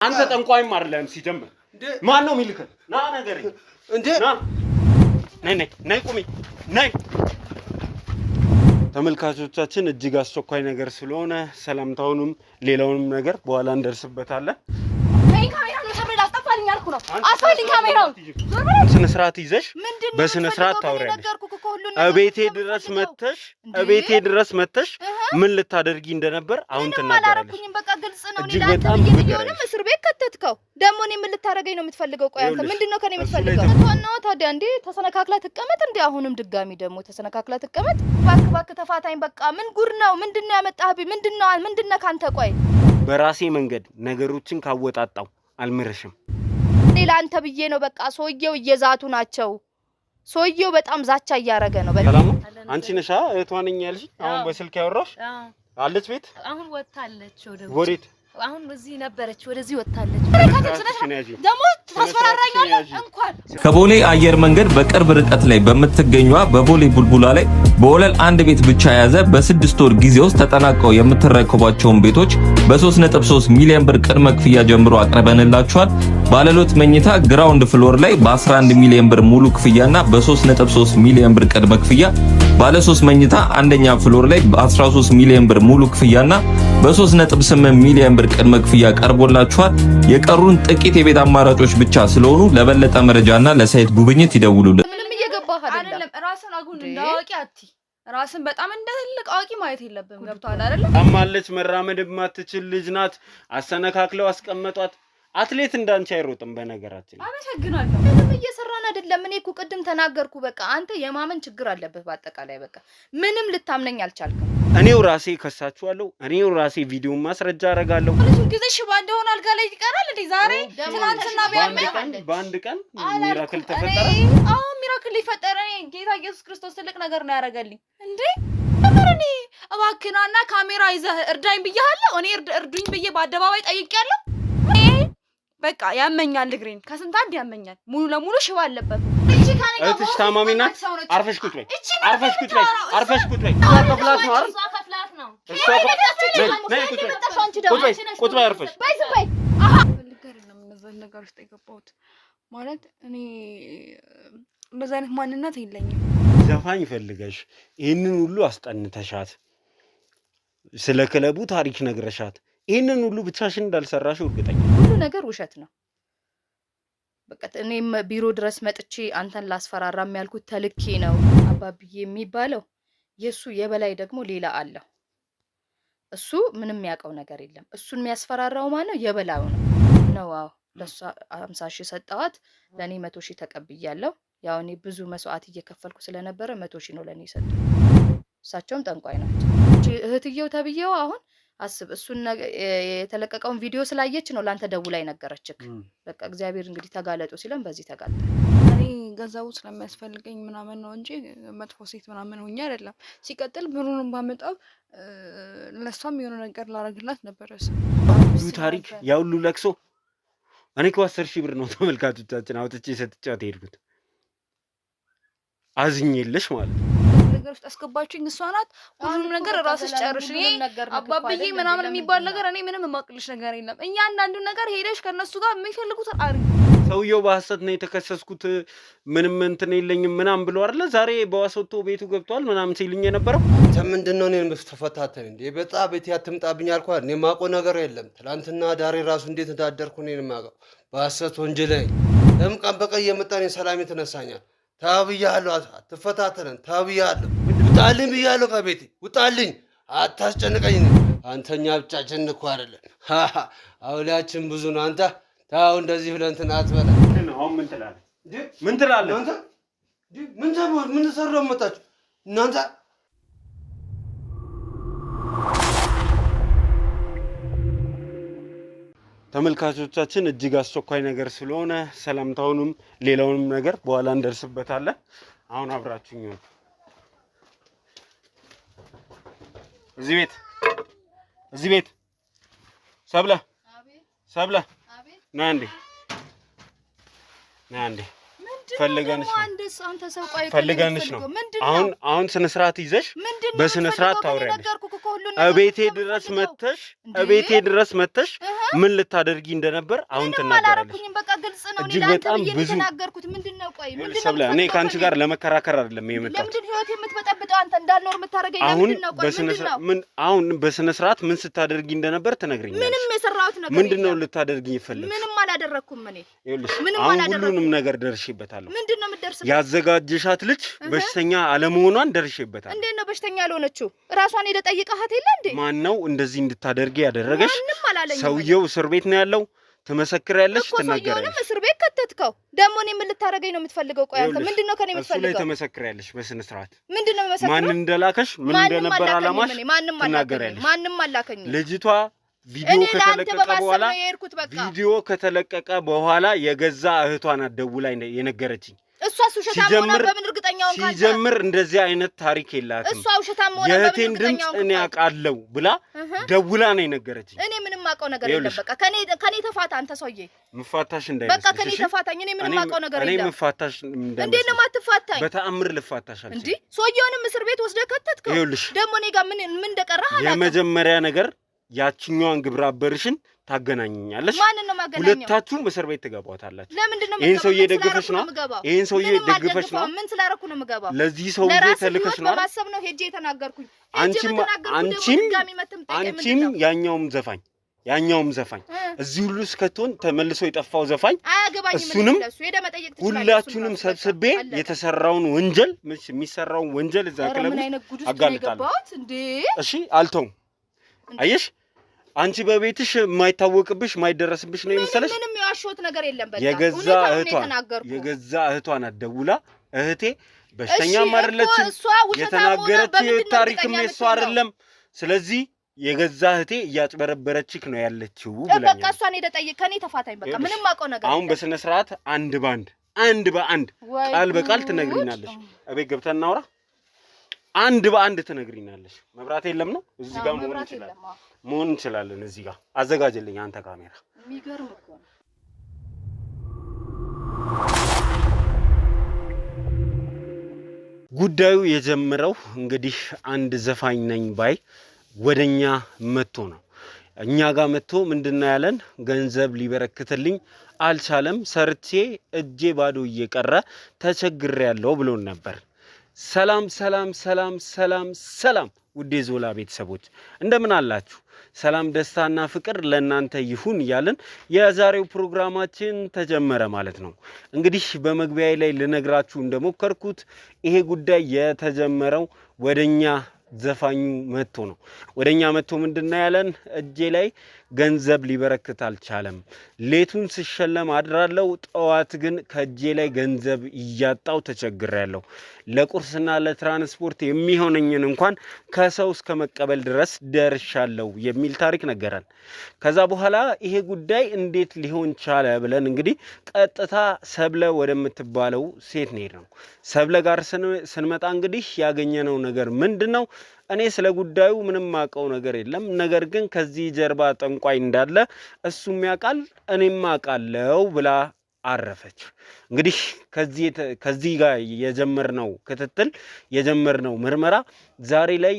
አንተ ጠንቋይም አይደለም ሲጀምር ማን ነው የሚልከው? ና ነገርኝ እንዴ ነይ ቁሚ ነይ። ተመልካቾቻችን እጅግ አስቸኳይ ነገር ስለሆነ ሰላምታውንም ሌላውንም ነገር በኋላ እንደርስበታለን። አስፈልኝ ካሜራውን ስነ ስርዓት ይዘሽ በስነ ስርዓት ታውሪያለሽ። እቤቴ ድረስ መተሽ ምን ልታደርጊ እንደነበር አሁን ትናገራለሽ። በቃ ግልጽ ነው። ለአንተ ቢሆንም እስር ቤት ከተትከው ደግሞ እኔ ምን ልታደርገኝ ነው የምትፈልገው? ቆይ አንተ ምንድነው ከኔ የምትፈልገው? ነው ታዲያ እንዴ ተሰነካክላ ትቀመጥ እንዴ? አሁንም ድጋሚ ደግሞ ተሰነካክላ ትቀመጥ? ባክ ተፋታኝ። በቃ ምን ጉር ነው? ምንድነው ያመጣህብኝ? ምንድነው ካንተ? ቆይ በራሴ መንገድ ነገሮችን ካወጣጣው አልምርሽም። ለአንተ ብዬ ነው። በቃ ሰውየው እየዛቱ ናቸው። ሰውየው በጣም ዛቻ እያረገ ነው። በቃ አንቺ ነሽ እህቷ ነኝ ያልሽ? አሁን በስልክ ያወራሽ አለች ቤት? አሁን ወጣለች። ወዴት? አሁን በዚህ ነበረች፣ ወደዚህ ወጣለች። ደሞ ታስፈራራኛለህ። እንኳን ከቦሌ አየር መንገድ በቅርብ ርቀት ላይ በምትገኘው በቦሌ ቡልቡላ ላይ በወለል አንድ ቤት ብቻ የያዘ በ6 ወር ጊዜ ውስጥ ተጠናቀው የምትረከቧቸውን ቤቶች በ3.3 ሚሊዮን ብር ቅድመ ክፍያ ጀምሮ አቅርበንላችኋል። ባለሎት መኝታ ግራውንድ ፍሎር ላይ በ11 ሚሊዮን ብር ሙሉ ክፍያና በ3.3 ሚሊዮን ብር ቅድመ ክፍያ፣ ባለ 3 መኝታ አንደኛ ፍሎር ላይ በ13 ሚሊዮን ብር ሙሉ ክፍያና በ3.8 ሚሊዮን ብር ቅድመ ክፍያ ቀርቦላችኋል። የቀሩን ጥቂት የቤት አማራጮች ብቻ ስለሆኑ ለበለጠ መረጃና ለሳይት ጉብኝት ይደውሉልን። ምንም እየገባህ አይደለም። ራስን አጉን እንዳዋቂ አቲ ራስን በጣም እንደ ትልቅ አዋቂ ማየት የለብም። ገብቷል አይደል? አማለች መራመድ የማትችል ልጅ ናት። አሰነካክለው አስቀመጧት። አትሌት እንዳንቺ አይሮጥም። በነገራችን አመሰግናለሁ። ምንም እየሰራን አይደለም። እኔ እኮ ቅድም ተናገርኩ። በቃ አንተ የማመን ችግር አለበት። በአጠቃላይ በቃ ምንም ልታምነኝ አልቻልክም። እኔው ራሴ ከሳችኋለሁ። እኔው ራሴ ቪዲዮ ማስረጃ አረጋለሁ። ሁሉ ጊዜ ሽባ እንደሆነ አልጋ ላይ ይቀራል እንዴ? ዛሬ ትናንትና በአንድ ቀን ሚራክል ተፈጠረ። አዎ ሚራክል ይፈጠረ። ጌታ ኢየሱስ ክርስቶስ ትልቅ ነገር ነው ያደረገልኝ እንዴ። ተመረኒ እባክህና ካሜራ ይዘህ እርዳኝ ብያለሁ። እኔ እርዱኝ ብዬ በአደባባይ ጠይቄያለሁ። በቃ ያመኛል፣ እግሬን ከስንት አንድ ያመኛል። ሙሉ ለሙሉ ሽባ አለበት። እህትሽ ታማሚ ናት። አርፈሽ ቁጭ በይ። ቁጭ በይ። ከፍላት ነው አይደል? ከፍላት ነው። ቁጭ በይ አርፈሽ። ነገር ውስጥ የገባሁት ማለት እኔ እንደዛ አይነት ማንነት የለኝም። ዘፋኝ ፈልገሽ ይሄንን ሁሉ አስጠንተሻት ስለ ክለቡ ታሪክ ነግረሻት ይሄንን ሁሉ ብቻሽን እንዳልሰራሽ እርግጠኛ ሁሉ ነገር ውሸት ነው። በቃ እኔም ቢሮ ድረስ መጥቼ አንተን ላስፈራራም ያልኩት ተልኬ ነው። አባብዬ የሚባለው የሱ የበላይ ደግሞ ሌላ አለው። እሱ ምንም ያውቀው ነገር የለም። እሱን የሚያስፈራራው ማለት ነው የበላዩ ነው። አዎ ለሷ 50,000 ሰጣዋት፣ ለኔ 100,000 ተቀብያለሁ። ያው እኔ ብዙ መስዋዕት እየከፈልኩ ስለነበረ 100,000 ነው ለኔ ሰጡ። እሳቸውም ጠንቋይ ናቸው። እህትየው ተብየው አሁን አስብ፣ እሱን የተለቀቀውን ቪዲዮ ስላየች ነው ላንተ ደውላ ይነገረችክ። በቃ እግዚአብሔር እንግዲህ ተጋለጡ ሲለን በዚህ ተጋለጠ። እኔ ገንዘቡ ስለሚያስፈልገኝ ምናምን ነው እንጂ መጥፎ ሴት ምናምን ሆኜ አይደለም። ሲቀጥል ብሩን ባመጣው ለሷም የሆነ ነገር ላረግላት ነበር። ብዙ ታሪክ ያው ሁሉ ለቅሶ እኔ እኮ 10,000 ብር ነው ተመልካቾቻችን አውጥቼ ሰጥቻት ሄድኩት። አዝኜልሽ ማለት ነው። ነገር ውስጥ አስገባችኝ እሷ ናት። ሁሉም ነገር ራስሽ ጨርሽ። እኔ አባብዬ ምናምን የሚባል ነገር እኔ ምንም የማቅልሽ ነገር የለም። እኛ አንዳንዱ ነገር ሄደሽ ከነሱ ጋር የሚፈልጉት አርግ። ሰውየው በሐሰት ነው የተከሰስኩት ምንም እንትን የለኝም ምናምን ብሎ አይደለ ዛሬ በዋሶቶ ቤቱ ገብቷል ምናምን ሲልኝ የነበረው። ምንድነው? እኔን ተፈታተን እንዴ? በጣም ቤት ያትምጣብኝ አልኳት። እኔ ማቆ ነገር የለም። ትላንትና ዳሬ ራሱ እንዴት እንዳደርኩ እኔን ማቀው በሐሰት ወንጀለኝ ቀን በቀን እየመጣ እኔን ሰላም የተነሳኛል። ታብያለሁ፣ አትፈታተነን ታብያለሁ። ውጣልኝ ብያለሁ ከቤቴ ውጣልኝ፣ አታስጨንቀኝ። አንተኛ ብቻችን እኮ አይደለም አውሊያችን ብዙ ነው። አንተ ታው እንደዚህ ብለን እንትን አትበላ። አሁን ምን ትላለህ? ምን ትላለህ? አንተ ምን ተሰራው መጣችሁ እናንተ? ተመልካቾቻችን እጅግ አስቸኳይ ነገር ስለሆነ ሰላምታውንም ሌላውንም ነገር በኋላ እንደርስበታለን። አሁን አብራችሁኝ ነው። እዚህ ቤት ሰብለ ና እንዴ ፈልገንሽ አንተ ሰው ቆይ ፈልገንሽ ነው አሁን ስነ ስርዓት ይዘሽ በስነ ስርዓት ታውሪያለሽ እቤቴ ድረስ መተሽ ምን ልታደርጊ እንደነበር አሁን ትናገራለሽ በቃ ግልጽ ነው እጅግ በጣም ብዙ ተናገርኩት ምንድነው ቆይ ምንድነው እኔ ካንቺ ጋር ለመከራከር አይደለም የመጣሁት ለምንድን ህይወት የምትበጠብጠው አንተ እንዳልኖር የምታረገኝ ለምንድነው ቆይ አሁን በስነ ስርዓት ምን ስታደርጊ እንደነበር ትነግሪኛለሽ ምንም የሰራሁት ነገር ምንድነው ልታደርጊ ይፈልግ ምንም አላደረኩም እኔ ምንም አላደረኩም ሁሉንም ነገር ደርሼበታለሁ ምንድነው የምትደርስበት ያዘጋጀሻት ልጅ በሽተኛ አለመሆኗን ደርሼበታለሁ እንዴት ነው በሽተኛ ያልሆነችው ራሷን ሄደ ጠይቀሃት የለ እንዴ ማን ነው እንደዚህ እንድታደርጊ ያደረገሽ ምንም አላለኝም ሰውየው እስር ቤት ነው ያለው ትመሰክሪያለሽ ትናገራለሽ ሰውየውንም እስር ቤት ከተትከው ደግሞ እኔ ምን ልታረገኝ ነው የምትፈልገው ቆይ አንተ ምንድነው ከኔ የምትፈልገው እሱ ላይ ትመሰክሪያለሽ በስነ ስርዓት ምንድነው መሰከረው ማን እንደላከሽ ምን እንደነበር አላማሽ ትናገራለሽ ማንንም አላከኝ ልጅቷ ቪዲዮ ከተለቀቀ በኋላ የገዛ እህቷን አደውላ የነገረችኝ እሷ ውሸታም ሆነ በምን እርግጠኛው እንኳን ሲጀምር እንደዚህ አይነት ታሪክ የላትም እሷ ውሸታም ሆነ የእህቴን ድምፅ እኔ አውቃለሁ ብላ ደውላ ነው የነገረችኝ እኔ ምንም አውቀው ነገር የለም በቃ ከኔ ተፋታ አንተ ሰውዬ ምፋታሽ እንዳይመስልሽ በቃ ከኔ ተፋታኝ እኔ ምንም አውቀው ነገር የለም እኔ ምፋታሽ እንዳይመስልሽ እንዴት ነው ማትፋታኝ በተአምር ልፋታሽ አልኩ እንዴ ሰውየውንም እስር ቤት ወስደህ ከተትከው ደግሞ እኔ ጋር ምን እንደቀረህ አላውቅም የመጀመሪያ ነገር ያቺኛዋን ግብረ አበርሽን ታገናኘኛለሽ ማንን ነው ማገናኘው ሁለታችሁም እስር ቤት ትገባታላችሁ ለምንድን ነው ይሄን ሰውዬ ደግፈሽ ነው ይሄን ሰውዬ ደግፈሽ ነው ምን ስላረኩ ነው የምገባው ለዚህ ሰውዬ ተልከሽ ነው ማሰብ ነው ሄጄ የተናገርኩኝ አንቺም ያኛውም ዘፋኝ እዚህ ሁሉ እስከቶን ተመልሶ የጠፋው ዘፋኝ እሱንም ሁላችሁንም ሰብስቤ የተሰራውን ወንጀል የሚሰራውን ወንጀል እዛ ክለብ አጋልጣለሁ እሺ አልተውም አየሽ አንቺ በቤትሽ የማይታወቅብሽ የማይደረስብሽ ነው የመሰለሽ ምንም ያሾት ነገር የለም በቃ የገዛ እህቷን አደውላ እህቴ በሽተኛም አይደለችም የተናገረችው ታሪክም የሷ አይደለም ስለዚህ የገዛ እህቴ እያጭበረበረችክ ነው ያለችው ብለኛል በቃ እሷን ሄደ ጠይቅ ከኔ ተፋታኝ በቃ ምንም አውቀው ነገር አሁን በስነ ስርዓት አንድ በአንድ ቃል በቃል ትነግሪናለሽ እቤት ገብተን እናውራ አንድ በአንድ ትነግሪናለሽ መብራት የለም ነው እዚህ ጋር መሆን እንችላለን እዚህ ጋር አዘጋጅልኝ አንተ ካሜራ የሚገርም እኮ ነው ጉዳዩ የጀመረው እንግዲህ አንድ ዘፋኝ ነኝ ባይ ወደኛ መጥቶ ነው እኛ ጋር መጥቶ ምንድነው ያለን ገንዘብ ሊበረክትልኝ አልቻለም ሰርቼ እጄ ባዶ እየቀረ ተቸግሬያለሁ ብሎን ነበር ሰላም ውዴ ዞላ ቤተሰቦች እንደምን አላችሁ ሰላም ደስታና ፍቅር ለእናንተ ይሁን ያለን የዛሬው ፕሮግራማችን ተጀመረ ማለት ነው እንግዲህ በመግቢያዬ ላይ ልነግራችሁ እንደሞከርኩት ይሄ ጉዳይ የተጀመረው ወደኛ ዘፋኙ መጥቶ ነው ወደኛ መጥቶ ምንድነው ያለን እጄ ላይ ገንዘብ ሊበረክት አልቻለም ሌቱን ሲሸለም አድራለው ጠዋት ግን ከእጄ ላይ ገንዘብ እያጣው ተቸግሬያለሁ ለቁርስና ለትራንስፖርት የሚሆነኝን እንኳን ከሰው እስከ መቀበል ድረስ ደርሻለሁ የሚል ታሪክ ነገረን ከዛ በኋላ ይሄ ጉዳይ እንዴት ሊሆን ቻለ ብለን እንግዲህ ቀጥታ ሰብለ ወደምትባለው ሴት ነው ሰብለ ጋር ስንመጣ እንግዲህ ያገኘነው ነገር ምንድነው እኔ ስለ ጉዳዩ ምንም ማቀው ነገር የለም ነገር ግን ከዚህ ጀርባ ጠንቋይ እንዳለ እሱም ያቃል እኔም አቃለው ብላ አረፈች እንግዲህ ከዚህ ጋር የጀመርነው ክትትል የጀመርነው ምርመራ ዛሬ ላይ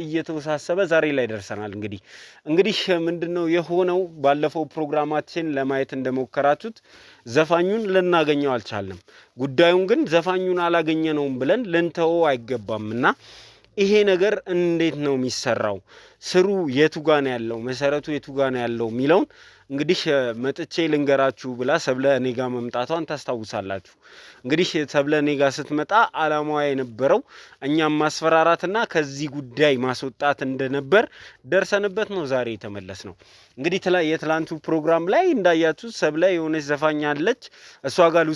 እየተወሳሰበ ዛሬ ላይ ደርሰናል እንግዲህ ምንድነው የሆነው ባለፈው ፕሮግራማችን ለማየት እንደሞከራችሁት ዘፋኙን ልናገኘው አልቻለም ጉዳዩን ግን ዘፋኙን አላገኘነውም ብለን ልንተው አይገባምና ይሄ ነገር እንዴት ነው የሚሰራው ስሩ የቱ ጋር ነው ያለው መሰረቱ የቱ ጋር ነው ያለው ሚለውን እንግዲህ መጥቼ ልንገራችሁ ብላ ሰብለ እኔ ጋር መምጣቷን ታስታውሳላችሁ እንግዲህ ሰብለ እኔ ጋር ስትመጣ አላማዋ የነበረው እኛም ማስፈራራትና ከዚህ ጉዳይ ማስወጣት እንደነበር ደርሰንበት ነው ዛሬ የተመለስነው እንግዲህ የትላንቱ ፕሮግራም ላይ እንዳያችሁ ሰብለ የሆነች ዘፋኛ አለች እሷ ጋር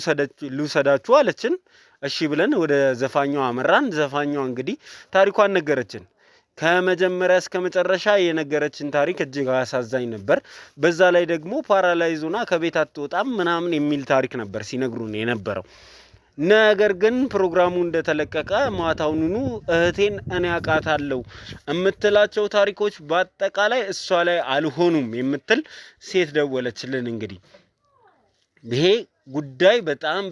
ልውሰዳችሁ አለችን እሺ ብለን ወደ ዘፋኛው አመራን ዘፋኛው እንግዲህ ታሪኳን ነገረችን ከመጀመሪያ እስከ መጨረሻ የነገረችን ታሪክ እጅግ አሳዛኝ ነበር በዛ ላይ ደግሞ ፓራላይዝ ሆና ከቤት አትወጣም ምናምን የሚል ታሪክ ነበር ሲነግሩን የነበረው ነገር ግን ፕሮግራሙ እንደተለቀቀ ማታውኑ እህቴን እኔ አቃታለሁ እምትላቸው ታሪኮች በአጠቃላይ እሷ ላይ አልሆኑም የምትል ሴት ደወለችልን እንግዲህ ይሄ ጉዳይ በጣም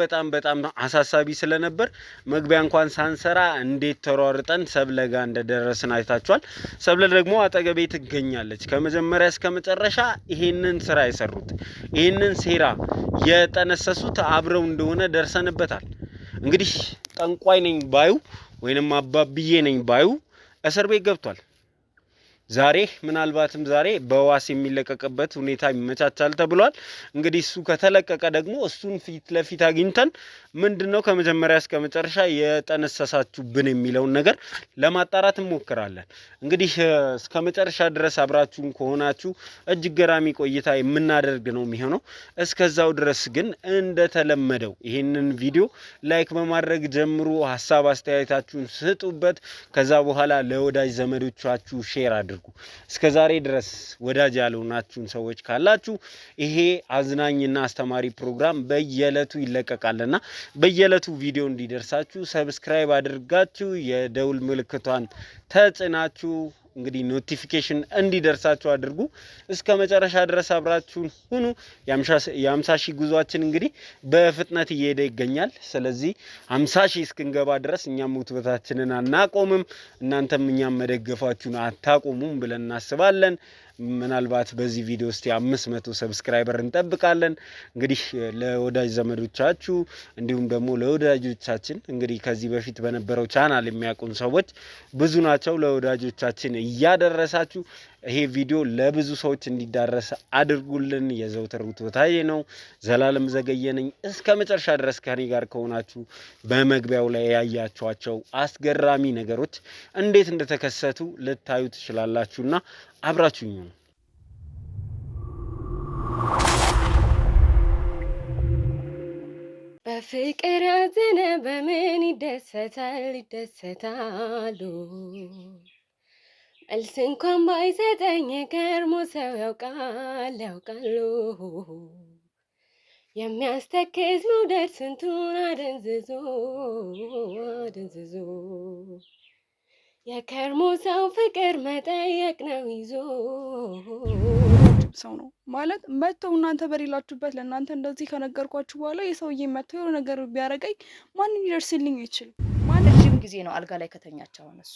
አሳሳቢ ስለነበር መግቢያ እንኳን ሳንሰራ እንዴት ተሯርጠን ሰብለ ጋር እንደደረስን አይታችኋል። ሰብለ ደግሞ አጠገቤ ትገኛለች። ከመጀመሪያ እስከ መጨረሻ ይሄንን ስራ የሰሩት ይሄንን ሴራ የጠነሰሱት አብረው እንደሆነ ደርሰንበታል። እንግዲህ ጠንቋይ ነኝ ባዩ ወይንም አባብዬ ነኝ ባዩ እስር ቤት ገብቷል። ዛሬ ምናልባትም ዛሬ በዋስ የሚለቀቅበት ሁኔታ ይመቻቻል ተብሏል። እንግዲህ እሱ ከተለቀቀ ደግሞ እሱን ፊት ለፊት አግኝተን ምንድነው ከመጀመሪያ እስከ መጨረሻ የጠነሰሳችሁብን የሚለውን ነገር ለማጣራት እንሞክራለን። እንግዲህ እስከ መጨረሻ ድረስ አብራችሁን ከሆናችሁ እጅግ ገራሚ ቆይታ የምናደርግ ነው የሚሆነው። እስከዛው ድረስ ግን እንደተለመደው ይህንን ቪዲዮ ላይክ በማድረግ ጀምሩ፣ ሀሳብ አስተያየታችሁን ስጡበት። ከዛ በኋላ ለወዳጅ ዘመዶቻችሁ ሼር አድርጉ። እስከዛሬ ድረስ ወዳጅ ያልሆናችሁን ሰዎች ካላችሁ ይሄ አዝናኝና አስተማሪ ፕሮግራም በየዕለቱ ይለቀቃልና በየዕለቱ ቪዲዮ እንዲደርሳችሁ ሰብስክራይብ አድርጋችሁ የደውል ምልክቷን ተጭናችሁ እንግዲህ ኖቲፊኬሽን እንዲደርሳችሁ አድርጉ። እስከ መጨረሻ ድረስ አብራችሁን ሁኑ። የ50 ሺህ ጉዟችን እንግዲህ በፍጥነት እየሄደ ይገኛል። ስለዚህ 50 ሺህ እስክንገባ ድረስ እኛም ውትበታችንን አናቆምም፣ እናንተም እኛም መደገፋችሁን አታቆሙም ብለን እናስባለን። ምናልባት በዚህ ቪዲዮ ውስጥ 500 ሰብስክራይበር እንጠብቃለን። እንግዲህ ለወዳጅ ዘመዶቻችሁ እንዲሁም ደግሞ ለወዳጆቻችን እንግዲህ ከዚህ በፊት በነበረው ቻናል የሚያውቁን ሰዎች ብዙ ናቸው። ለወዳጆቻችን እያደረሳችሁ ይሄ ቪዲዮ ለብዙ ሰዎች እንዲዳረስ አድርጉልን። የዘውትር ውትወታዬ ነው። ዘላለም ዘገየ ነኝ። እስከ መጨረሻ ድረስ ከኔ ጋር ከሆናችሁ በመግቢያው ላይ ያያችኋቸው አስገራሚ ነገሮች እንዴት እንደተከሰቱ ልታዩ ትችላላችሁና አብራችሁኝ ነው። በፍቅር ያዘነ በምን ይደሰታሉ መልስ እንኳን ባይሰጠኝ ከርሞ ሰው ያውቃሉ የሚያስተክዝ መውደድ ስንቱን አደንዝዞ የከርሞ ሰው ፍቅር መጠየቅ ነው ይዞ ሰው ነው ማለት መተው እናንተ በሌላችሁበት ለእናንተ እንደዚህ ከነገርኳችሁ በኋላ የሰውዬ መተው የሆነ ነገር ቢያረጋኝ ማንም ሊደርስልኝ አይችልም። ረጅም ጊዜ ነው አልጋ ላይ ከተኛች። አሁን እሷ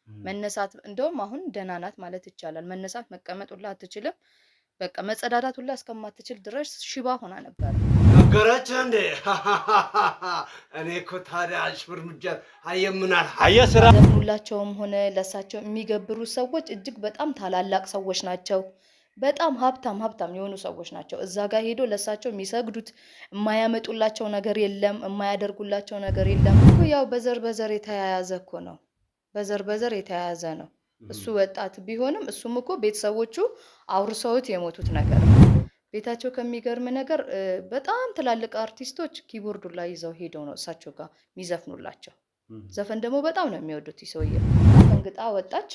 መነሳት እንደውም አሁን ደህና ናት ማለት ይቻላል። መነሳት መቀመጥ ሁላ አትችልም። በቃ መጸዳዳት ሁላ እስከማትችል ድረስ ሽባ ሆና ነበር። ነገረች እንዴ? እኔ እኮ ታዲያ እርምጃ አየምናል አየስራ ሁላቸውም ሆነ ለሳቸው የሚገብሩ ሰዎች እጅግ በጣም ታላላቅ ሰዎች ናቸው። በጣም ሀብታም የሆኑ ሰዎች ናቸው። እዛ ጋር ሄዶ ለሳቸው የሚሰግዱት የማያመጡላቸው ነገር የለም፣ የማያደርጉላቸው ነገር የለም። ያው በዘር የተያያዘ እኮ ነው። በዘር የተያያዘ ነው። እሱ ወጣት ቢሆንም እሱም እኮ ቤተሰቦቹ አውርሰውት የሞቱት ነገር ነው። ቤታቸው ከሚገርም ነገር በጣም ትላልቅ አርቲስቶች ኪቦርዱ ላይ ይዘው ሄደው ነው እሳቸው ጋር የሚዘፍኑላቸው። ዘፈን ደግሞ በጣም ነው የሚወዱት። ይሰውየ ፈንግጣ ወጣች፣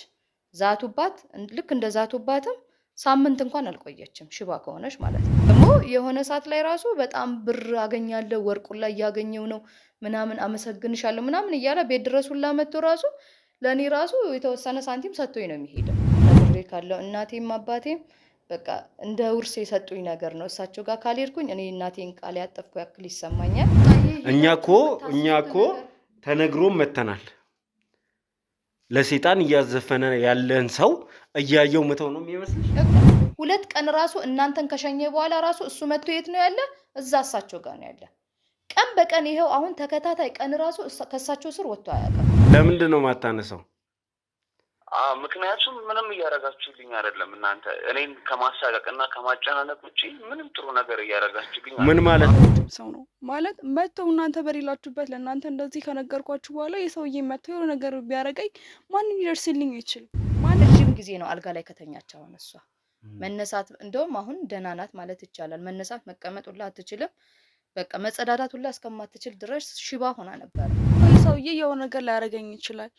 ዛቱባት። ልክ እንደ ዛቱባትም ሳምንት እንኳን አልቆየችም ሽባ ከሆነች ማለት ነው። ደግሞ የሆነ ሰዓት ላይ ራሱ በጣም ብር አገኛለሁ ወርቁን ላይ ያገኘው ነው ምናምን አመሰግንሻለሁ ምናምን እያለ ቤት ድረሱላ መጥቶ ራሱ ለኔ ራሱ የተወሰነ ሳንቲም ሰጥቶኝ ነው የሚሄደው። ነግሬ ካለው እናቴም አባቴም በቃ እንደ ውርስ የሰጡኝ ነገር ነው። እሳቸው ጋር ካልሄድኩኝ እኔ እናቴን ቃል ያጠፍኩ ያክል ይሰማኛል። እኛ እኮ ተነግሮም መተናል። ለሰይጣን እያዘፈነ ያለን ሰው እያየው መተው ነው የሚመስልሽ? 2 ቀን ራሱ እናንተን ከሸኘ በኋላ ራሱ እሱ መጥቶ የት ነው ያለ? እዛ እሳቸው ጋር ነው ያለ። ቀን በቀን ይሄው አሁን ተከታታይ ቀን ራሱ ከእሳቸው ስር ወጥቶ አያውቅም። ለምንድን ነው ማታነሳው? ምክንያቱም ምንም እያረጋችሁልኝ አይደለም። እናንተ እኔን ከማሳቀቅና ከማጨናነቅ ውጪ ምንም ጥሩ ነገር እያረጋችሁልኝ ምን ማለት ሰው ነው ማለት መተው እናንተ በሌላችሁበት ለእናንተ እንደዚህ ከነገርኳችሁ በኋላ የሰውዬ መተው የሆነ ነገር ቢያረጋኝ ማንም ሊደርስልኝ አይችልም። ረጅም ጊዜ ነው አልጋ ላይ ከተኛች። አሁን እሷ መነሳት እንደውም አሁን ደህና ናት ማለት ይቻላል። መነሳት መቀመጥ ሁላ አትችልም። በቃ መጸዳዳት ሁላ እስከማትችል ድረስ ሽባ ሆና ነበር። ሰውዬ የሆነ ነገር ሊያረጋኝ ይችላል።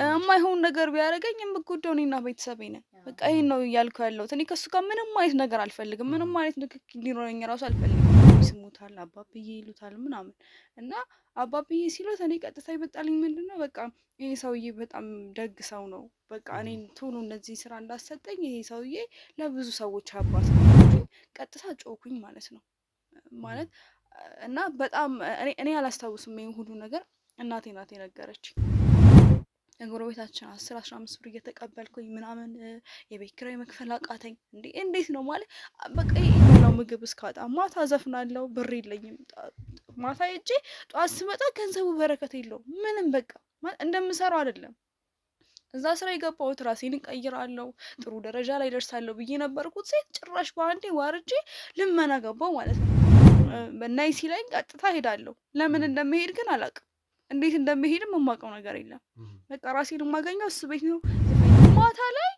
የማይሆን ነገር ቢያረጋኝ የምጎዳው እኔና ቤተሰቤ ነን። በቃ ይሄን ነው እያልኩ ያለሁት። እኔ ከሱ ጋር ምንም አይነት ነገር አልፈልግም። ምንም አይነት ንክኪ እንዲኖረኝ ራሱ አልፈልግም። ይስሙታል፣ አባብዬ ይሉታል ምናምን እና አባብዬ ሲሉት እኔ ቀጥታ ይመጣልኝ ምንድነው በቃ ይሄ ሰውዬ በጣም ደግ ሰው ነው። በቃ እኔን ቶሎ እነዚህ ስራ እንዳሰጠኝ ይሄ ሰውዬ ለብዙ ሰዎች አባት ነው። ቀጥታ ጮኩኝ ማለት ነው። ማለት እና በጣም እኔ አላስታውስም ይሄን ሁሉ ነገር እናቴ ናት የነገረችኝ። የጎረቤታችን 10-15 ብር እየተቀበልኩኝ ምናምን የቤት ኪራይ መክፈል አቃተኝ። እንዴት ነው ማለት በቃ የበላው ምግብ እስካጣ ማታ ዘፍናለሁ፣ ብር የለኝም። ማታ ሄጄ ጠዋት ስመጣ ገንዘቡ በረከት የለውም ምንም በቃ እንደምሰራው አይደለም። እዛ ስራ የገባሁት ራሴን እቀይራለሁ ጥሩ ደረጃ ላይ ደርሳለሁ ብዬ ነበርኩት ሴት ጭራሽ በአንዴ ዋርጄ ልመና ገባው ማለት ነው። በናይ ሲለኝ ቀጥታ ሄዳለሁ። ለምን እንደምሄድ ግን አላውቅም። እንዴት እንደምሄድም የማውቀው ነገር የለም። በቃ ራሴን የማገኘው እሱ ቤት ነው። ማታ ላይ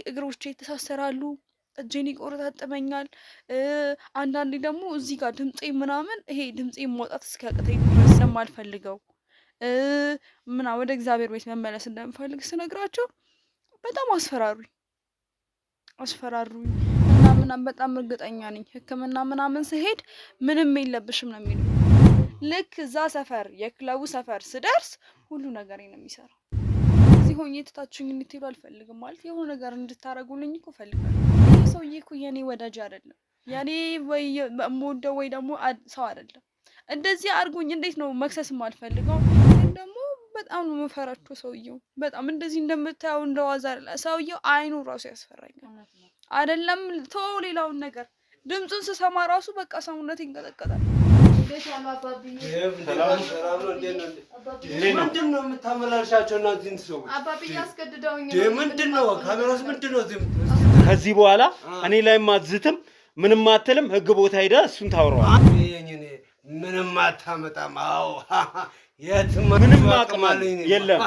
እግሮቼ ይተሳሰራሉ፣ እጄን ይቆረጣጥመኛል። አንዳንዴ ደግሞ እዚህ ጋር ድምጼ ምናምን ይሄ ድምጼ ማውጣት እስኪያቅተኝ ድረስ ስለማልፈልገው ወደ እግዚአብሔር ቤት መመለስ እንደምፈልግ ስነግራቸው በጣም አስፈራሩኝ እና በጣም እርግጠኛ ነኝ ሕክምና ምናምን ስሄድ ምንም የለብሽም ነው የሚሉኝ። ልክ እዛ ሰፈር የክለቡ ሰፈር ስደርስ ሁሉ ነገር ነው የሚሰራው። እዚህ ሆኜ ትታችሁኝ እንድትሄዱ አልፈልግም ማለት የሆነ ነገር እንድታረጉልኝ እኮ ፈልጋለሁ። ይሄ ሰውዬ እኮ የኔ ወዳጅ አይደለም፣ የኔ ወይ የምወደው ወይ ደግሞ ሰው አይደለም። እንደዚህ አርጉኝ እንዴት ነው መክሰስ የማልፈልገው? ግን ደግሞ በጣም ነው የምፈራቸው ሰውየው። በጣም እንደዚህ እንደምታየው እንደዋዛ ሰውየው አይኑ ራሱ ያስፈራኛል። አይደለም ሌላውን ነገር ድምፁን ስሰማ ራሱ በቃ ሰውነቴ ይንቀጠቀጣል። ምንድን ነው የምታመላልሻቸው? እናዚህን ሰዎች አባብዬ አስገድደውኝ ምንድን ነው ካሜራስ ምንድን ነው? ከዚህ በኋላ እኔ ላይ ማዝትም ምንም አትልም። ህግ ቦታ ሄዳ እሱን ታወራዋል። ምንም አታመጣም። አዎ ምንም አቅም የለም።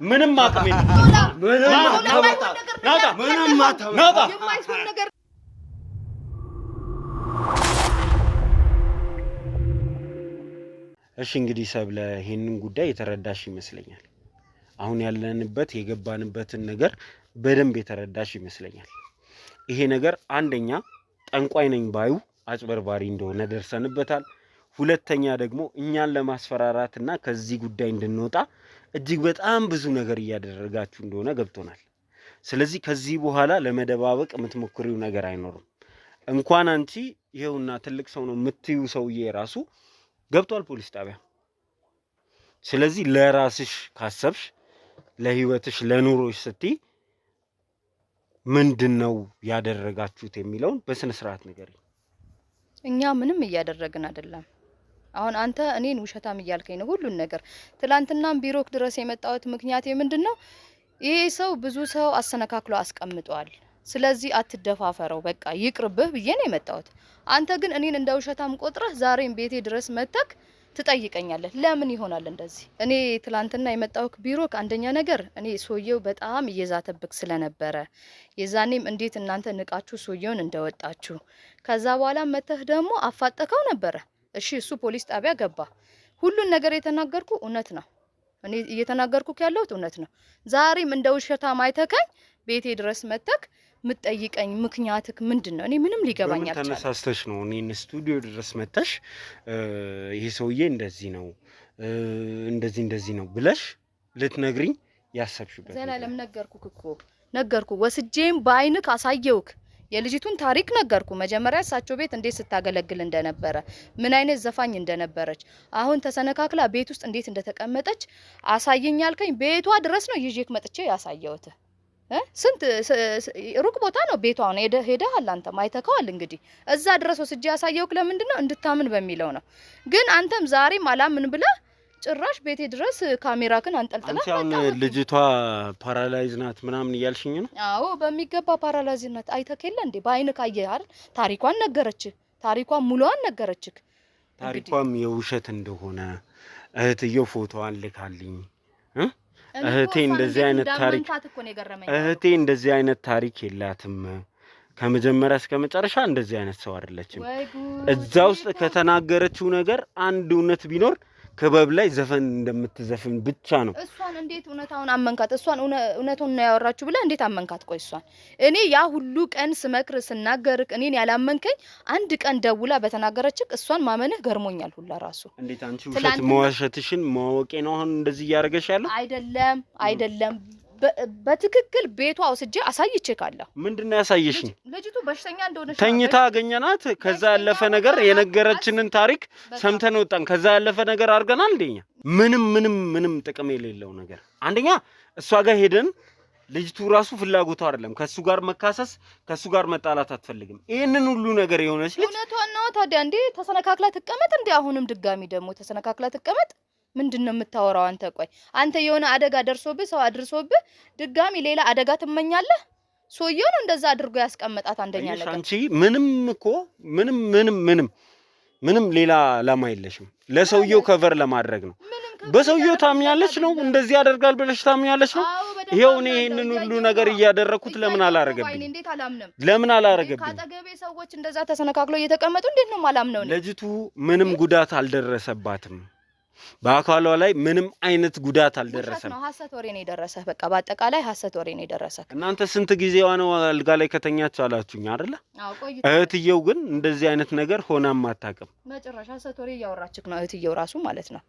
ምንም አቅም የለም። እሺ እንግዲህ ሰብለ ይሄንን ጉዳይ የተረዳሽ ይመስለኛል። አሁን ያለንበት የገባንበትን ነገር በደንብ የተረዳሽ ይመስለኛል። ይሄ ነገር አንደኛ ጠንቋይ ነኝ ባዩ አጭበርባሪ እንደሆነ ደርሰንበታል። ሁለተኛ ደግሞ እኛን ለማስፈራራትና ከዚህ ጉዳይ እንድንወጣ እጅግ በጣም ብዙ ነገር እያደረጋችሁ እንደሆነ ገብቶናል። ስለዚህ ከዚህ በኋላ ለመደባበቅ የምትሞክሪው ነገር አይኖርም። እንኳን አንቺ ይሄውና ትልቅ ሰው ነው የምትዩ ሰውዬ ራሱ ገብቷል ፖሊስ ጣቢያ። ስለዚህ ለራስሽ ካሰብሽ ለህይወትሽ ለኑሮሽ ስትይ ምንድነው ያደረጋችሁት የሚለውን በስነ ስርዓት ንገሪኝ። እኛ ምንም እያደረግን አይደለም። አሁን አንተ እኔን ውሸታም እያልከኝ ነው ሁሉን ነገር። ትላንትናም ቢሮክ ድረስ የመጣሁት ምክንያት ምንድነው? ይሄ ሰው ብዙ ሰው አሰነካክሎ አስቀምጧል። ስለዚህ አትደፋፈረው በቃ ይቅርብህ ብዬ ነው የመጣሁት። አንተ ግን እኔን እንደ ውሸታም ቆጥረህ ዛሬም ቤቴ ድረስ መተክ ትጠይቀኛለህ። ለምን ይሆናል እንደዚህ? እኔ ትላንትና የመጣሁት ቢሮክ አንደኛ ነገር እኔ ሶየው በጣም እየዛተብክ ስለነበረ የዛኔም እንዴት እናንተ ንቃችሁ ሶየውን እንደወጣችሁ ከዛ በኋላ መተህ ደግሞ አፋጠከው ነበረ። እሺ እሱ ፖሊስ ጣቢያ ገባ። ሁሉን ነገር የተናገርኩ እውነት ነው። እኔ እየተናገርኩክ ያለሁት እውነት ነው። ዛሬም እንደ ውሸታም አይተከኝ ቤቴ ድረስ መተክ ምትጠይቀኝ ምክንያትክ ምንድነው? እኔ ምንም ሊገባኝ አልቻለም። ተነሳስተሽ ነው እኔን ስቱዲዮ ድረስ መተሽ ይሄ ሰውዬ እንደዚህ ነው እንደዚህ ነው ብለሽ ልትነግሪኝ ያሰብሽበት? ዘላለም ነገርኩ ወስጄም በአይንክ አሳየውክ። የልጅቱን ታሪክ ነገርኩ። መጀመሪያ እሳቸው ቤት እንዴት ስታገለግል እንደነበረ ምን አይነት ዘፋኝ እንደነበረች አሁን ተሰነካክላ ቤት ውስጥ እንዴት እንደተቀመጠች አሳየኝ ያልከኝ ቤቷ ድረስ ነው ይዤክ መጥቼ ያሳየውት። ስንት ሩቅ ቦታ ነው ቤቷ ነው ሄደሃል አንተም አይተከዋል። እንግዲህ እዛ ድረስ ወስጄ ያሳየውክ ለምንድን ነው? እንድታምን በሚለው ነው። ግን አንተም ዛሬም አላምን ብለህ ጭራሽ ቤቴ ድረስ ካሜራክን አንጠልጥለህ አንቺ ልጅቷ ፓራላይዝ ናት ምናምን እያልሽኝ ነው? አዎ በሚገባ ፓራላይዝ ናት። አይተከለ እንዴ? በአይንክ አየህ አይደል? ታሪኳን ነገረችህ። ታሪኳን ሙሉዋን ነገረችህ። ታሪኳም የውሸት እንደሆነ እህትየው ፎቶዋን ልካልኝ እህቴ እንደዚህ አይነት ታሪክ የላትም። ከመጀመሪያ እስከ መጨረሻ እንደዚህ አይነት ሰው አይደለችም። እዛ ውስጥ ከተናገረችው ነገር አንድ እውነት ቢኖር ክበብ ላይ ዘፈን እንደምትዘፍን ብቻ ነው። እሷን እንዴት እውነታውን አመንካት? እሷን እውነቱን ነው ያወራችሁ ብለህ እንዴት አመንካት? ቆይ እሷን እኔ ያ ሁሉ ቀን ስመክር ስናገርክ እኔን ያላመንከኝ አንድ ቀን ደውላ በተናገረችክ እሷን ማመንህ ገርሞኛል ሁላ ራሱ። እንዴት አንቺ ውሸት መዋሸትሽን ማወቄ ነው አሁን እንደዚህ ያርገሽ ያለው? አይደለም በትክክል ቤቷ ወስጄ አሳይቼ ካለሁ ምንድነው ያሳየሽኝ? ልጅቱ በሽተኛ እንደሆነች ተኝታ አገኘናት። ከዛ ያለፈ ነገር የነገረችንን ታሪክ ሰምተን ወጣን። ከዛ ያለፈ ነገር አድርገናል እንደኛ ምንም ጥቅም የሌለው ነገር። አንደኛ እሷ ጋር ሄደን ልጅቱ ራሱ ፍላጎቷ አይደለም ከሱ ጋር መካሰስ ከሱ ጋር መጣላት አትፈልግም። ይሄንን ሁሉ ነገር የሆነች ልጅ እውነቷን ነው። ታዲያ እንዴ ተሰነካክላ ትቀመጥ እንዴ? አሁንም ድጋሚ ደግሞ ተሰነካክላ ትቀመጥ? ምንድነው የምታወራው አንተ? ቆይ አንተ የሆነ አደጋ ደርሶብህ ሰው አድርሶብህ ድጋሚ ሌላ አደጋ ትመኛለህ? ሶየው ነው እንደዛ አድርጎ ያስቀመጣት። አንደኛ ነገር አንቺ ምንም ሌላ ዓላማ የለሽም። ለሰውየው ከቨር ለማድረግ ነው። በሰውየው ታምኛለሽ ነው? እንደዚህ ያደርጋል ብለሽ ታምኛለሽ ነው? ይሄው እኔ ይሄንን ሁሉ ነገር እያደረኩት ለምን አላረገብኝ? እንዴት አላምንም? ለምን አላረገብኝ? ካጠገቤ ሰዎች እንደዛ ተሰነካክለው እየተቀመጡ እንዴት ነው ማላምነው? ልጅቱ ምንም ጉዳት አልደረሰባትም። በአካሏ ላይ ምንም አይነት ጉዳት አልደረሰም። ነው ሐሰት ወሬ ነው የደረሰህ። በቃ በአጠቃላይ ሐሰት ወሬ ነው የደረሰህ። እናንተ ስንት ጊዜዋ ነው አልጋ ላይ ከተኛች አላችሁኝ አይደለ? እህትየው ግን እንደዚህ አይነት ነገር ሆናም አታውቅም። መጨረሻ ሐሰት ወሬ እያወራችክ ነው እህትየው ራሱ ማለት ነው።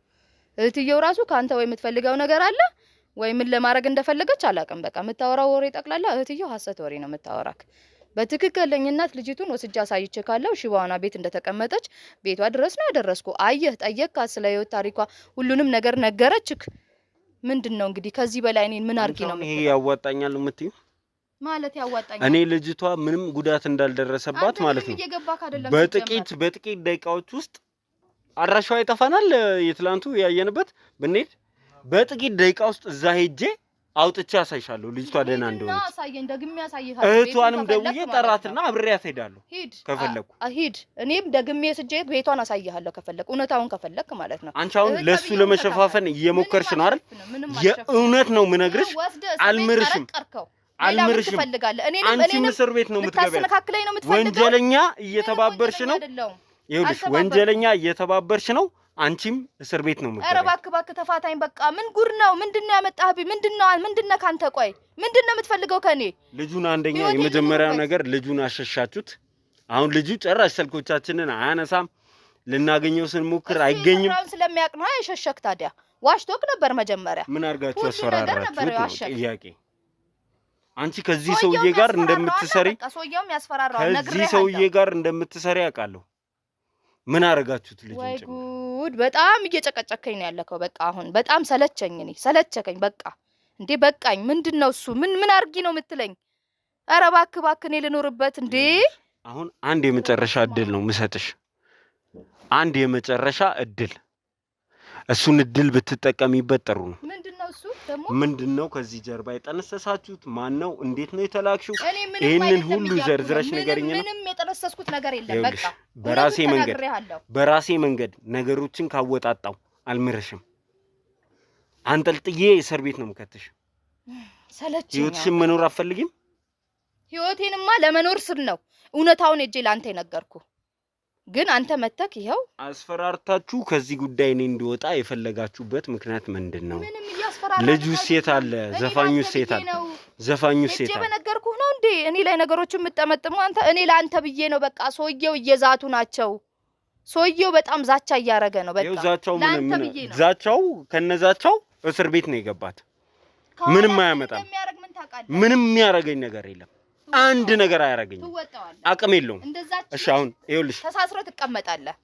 እህትየው ራሱ ካንተ ወይ የምትፈልገው ነገር አለ ወይ ምን ለማድረግ እንደፈለገች አላውቅም። በቃ የምታወራው ወሬ ጠቅላላ እህትየው ሐሰት ወሬ ነው የምታወራክ። በትክክለኛነት ልጅቱን ወስጃ ሳይቼ ካለው ሽባዋና ቤት እንደተቀመጠች ቤቷ ድረስ ነው ያደረስኩ። አየህ ጠየቅካት፣ ስለ ህይወት ታሪኳ ሁሉንም ነገር ነገረችክ። ምንድነው እንግዲህ ከዚህ በላይ እኔ ምን አርጊ ነው ይሄ ያዋጣኛል የምትይው? ማለት ያዋጣኛል እኔ ልጅቷ ምንም ጉዳት እንዳልደረሰባት ማለት ነው በጥቂት ደቂቃዎች ውስጥ አድራሻው ይጠፋናል። የትላንቱ ያየንበት ብንሄድ በጥቂት ደቂቃ ውስጥ እዛ ሄጄ አውጥቼ አሳይሻለሁ ልጅቷ ደህና እንደሆነች። አሳየኝ፣ ደግሜ አሳይሃለሁ። እህቷንም ደውዬ ጠራትና አብሬያት ሄዳለሁ ከፈለኩ። ሂድ፣ እኔም ደግሜ ስጄ ቤቷን አሳይሃለሁ ከፈለክ፣ እውነታውን ከፈለክ ማለት ነው። አንቺ አሁን ለሱ ለመሸፋፈን እየሞከርሽ ነው አይደል? የእውነት ነው ምነግርሽ። አልምርሽም። አንቺ እስር ቤት ነው የምትገቢው። ወንጀለኛ እየተባበርሽ ነው። ይኸውልሽ ወንጀለኛ እየተባበርሽ ነው። አንቺም እስር ቤት ነው የምትገቢው። ኧረ እባክህ ተፋታኝ በቃ። ምን ጉድ ነው? ምንድነው ያመጣህብኝ? ምንድነው ካንተ? ቆይ ምንድነው የምትፈልገው ከኔ? ልጁን አንደኛ የመጀመሪያው ነገር ልጁን አሸሻችሁት። አሁን ልጁ ጭራሽ ስልኮቻችንን አያነሳም። ልናገኘው ስንሞክር አይገኝም። ስራውን ስለሚያውቅ ነው ያሸሸክ። ታዲያ ዋሽቶክ ነበር መጀመሪያ። ምን አድርጋችሁ አስፈራራችሁት? ጥያቄ አንቺ ከዚህ ሰውዬ ጋር እንደምትሰሪ ከዚህ ሰውዬ ጋር እንደምትሰሪ አውቃለሁ። ምን አረጋችሁት? ልጅ ወይ ጉድ! በጣም እየጨቀጨከኝ ነው ያለከው። በቃ አሁን በጣም ሰለቸኝ። እኔ ሰለቸከኝ በቃ። እንዴ በቃኝ። ምንድነው እሱ? ምን አርጊ ነው የምትለኝ? ኧረ እባክህ እኔ ልኖርበት እንዴ። አሁን አንድ የመጨረሻ እድል ነው ምሰጥሽ። አንድ የመጨረሻ እድል። እሱን እድል ብትጠቀሚበት ጥሩ ነው። ምንድነው እሱ ደግሞ? ምንድነው ከዚህ ጀርባ የጠነሰሳችሁት? ማን ነው? እንዴት ነው የተላክሽው? ይሄንን ሁሉ ዘርዝረሽ ንገሪኝ። ምንም የጠነሰስኩት ነገር የለም። በቃ በራሴ መንገድ ነገሮችን ካወጣጣው አልምርሽም። አንጠልጥዬ እስር ቤት ነው የምከትሽ። ሰለችኝ። ህይወትሽን መኖር አትፈልጊም? ህይወቴንማ ለመኖር ስል ነው እውነታውን እጄ ላንተ የነገርኩ። ግን አንተ መተክ ይሄው አስፈራርታችሁ ከዚህ ጉዳይ እኔ እንድወጣ የፈለጋችሁበት ምክንያት ምንድነው? ልጁ ሴት አለ፣ ዘፋኙ ሴት አለ። ዘፋኙ ሴት አለ። በነገርኩህ ነው እንዴ እኔ ላይ ነገሮችን የምጠመጥመው አንተ። እኔ ላንተ ብዬ ነው በቃ። ሰውየው እየዛቱ ናቸው። ሰውየው በጣም ዛቻ እያረገ ነው በቃ። ዛቻው ከነዛቻው እስር ቤት ነው የገባት። ምንም አያመጣም። ምንም የሚያረገኝ ነገር የለም። አንድ ነገር አያረገኝም። አቅም የለውም። እሺ አሁን ይኸውልሽ ተሳስሮ ትቀመጣለህ።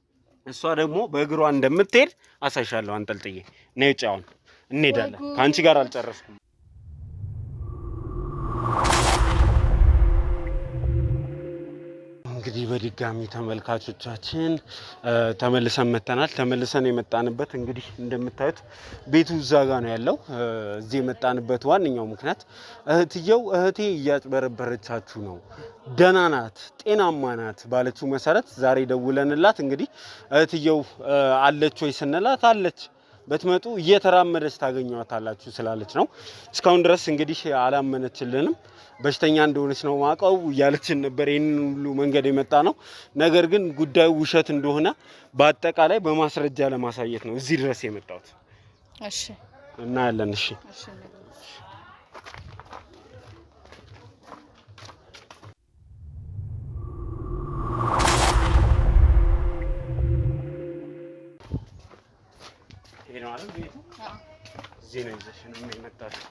እሷ ደግሞ በእግሯ እንደምትሄድ አሳይሻለሁ አንጠልጥዬ። ነይ ውጭ፣ አሁን እንሄዳለን። ከአንቺ ጋር አልጨረስኩም። እንግዲህ በድጋሚ ተመልካቾቻችን ተመልሰን መተናል። ተመልሰን የመጣንበት እንግዲህ እንደምታዩት ቤቱ እዛ ጋር ነው ያለው። እዚህ የመጣንበት ዋነኛው ምክንያት እህቴ እያጭበረበረቻችሁ ነው፣ ደህና ናት፣ ጤናማ ናት ባለችው መሰረት ዛሬ ደውለንላት እንግዲህ እህትየው አለች ወይ ስንላት አለች፣ በትመጡ እየተራመደች ታገኘዋታላችሁ ስላለች ነው። እስካሁን ድረስ እንግዲህ አላመነችልንም። በሽተኛ እንደሆነች ነው ማቀው እያለችን ነበር። ይሄንን ሁሉ መንገድ የመጣ ነው። ነገር ግን ጉዳዩ ውሸት እንደሆነ በአጠቃላይ በማስረጃ ለማሳየት ነው እዚህ ድረስ የመጣሁት። እሺ እና ያለን እሺ ይሄ ነው አይደል ቤቱ? እዚህ ነው ይዘሽን የመጣችው።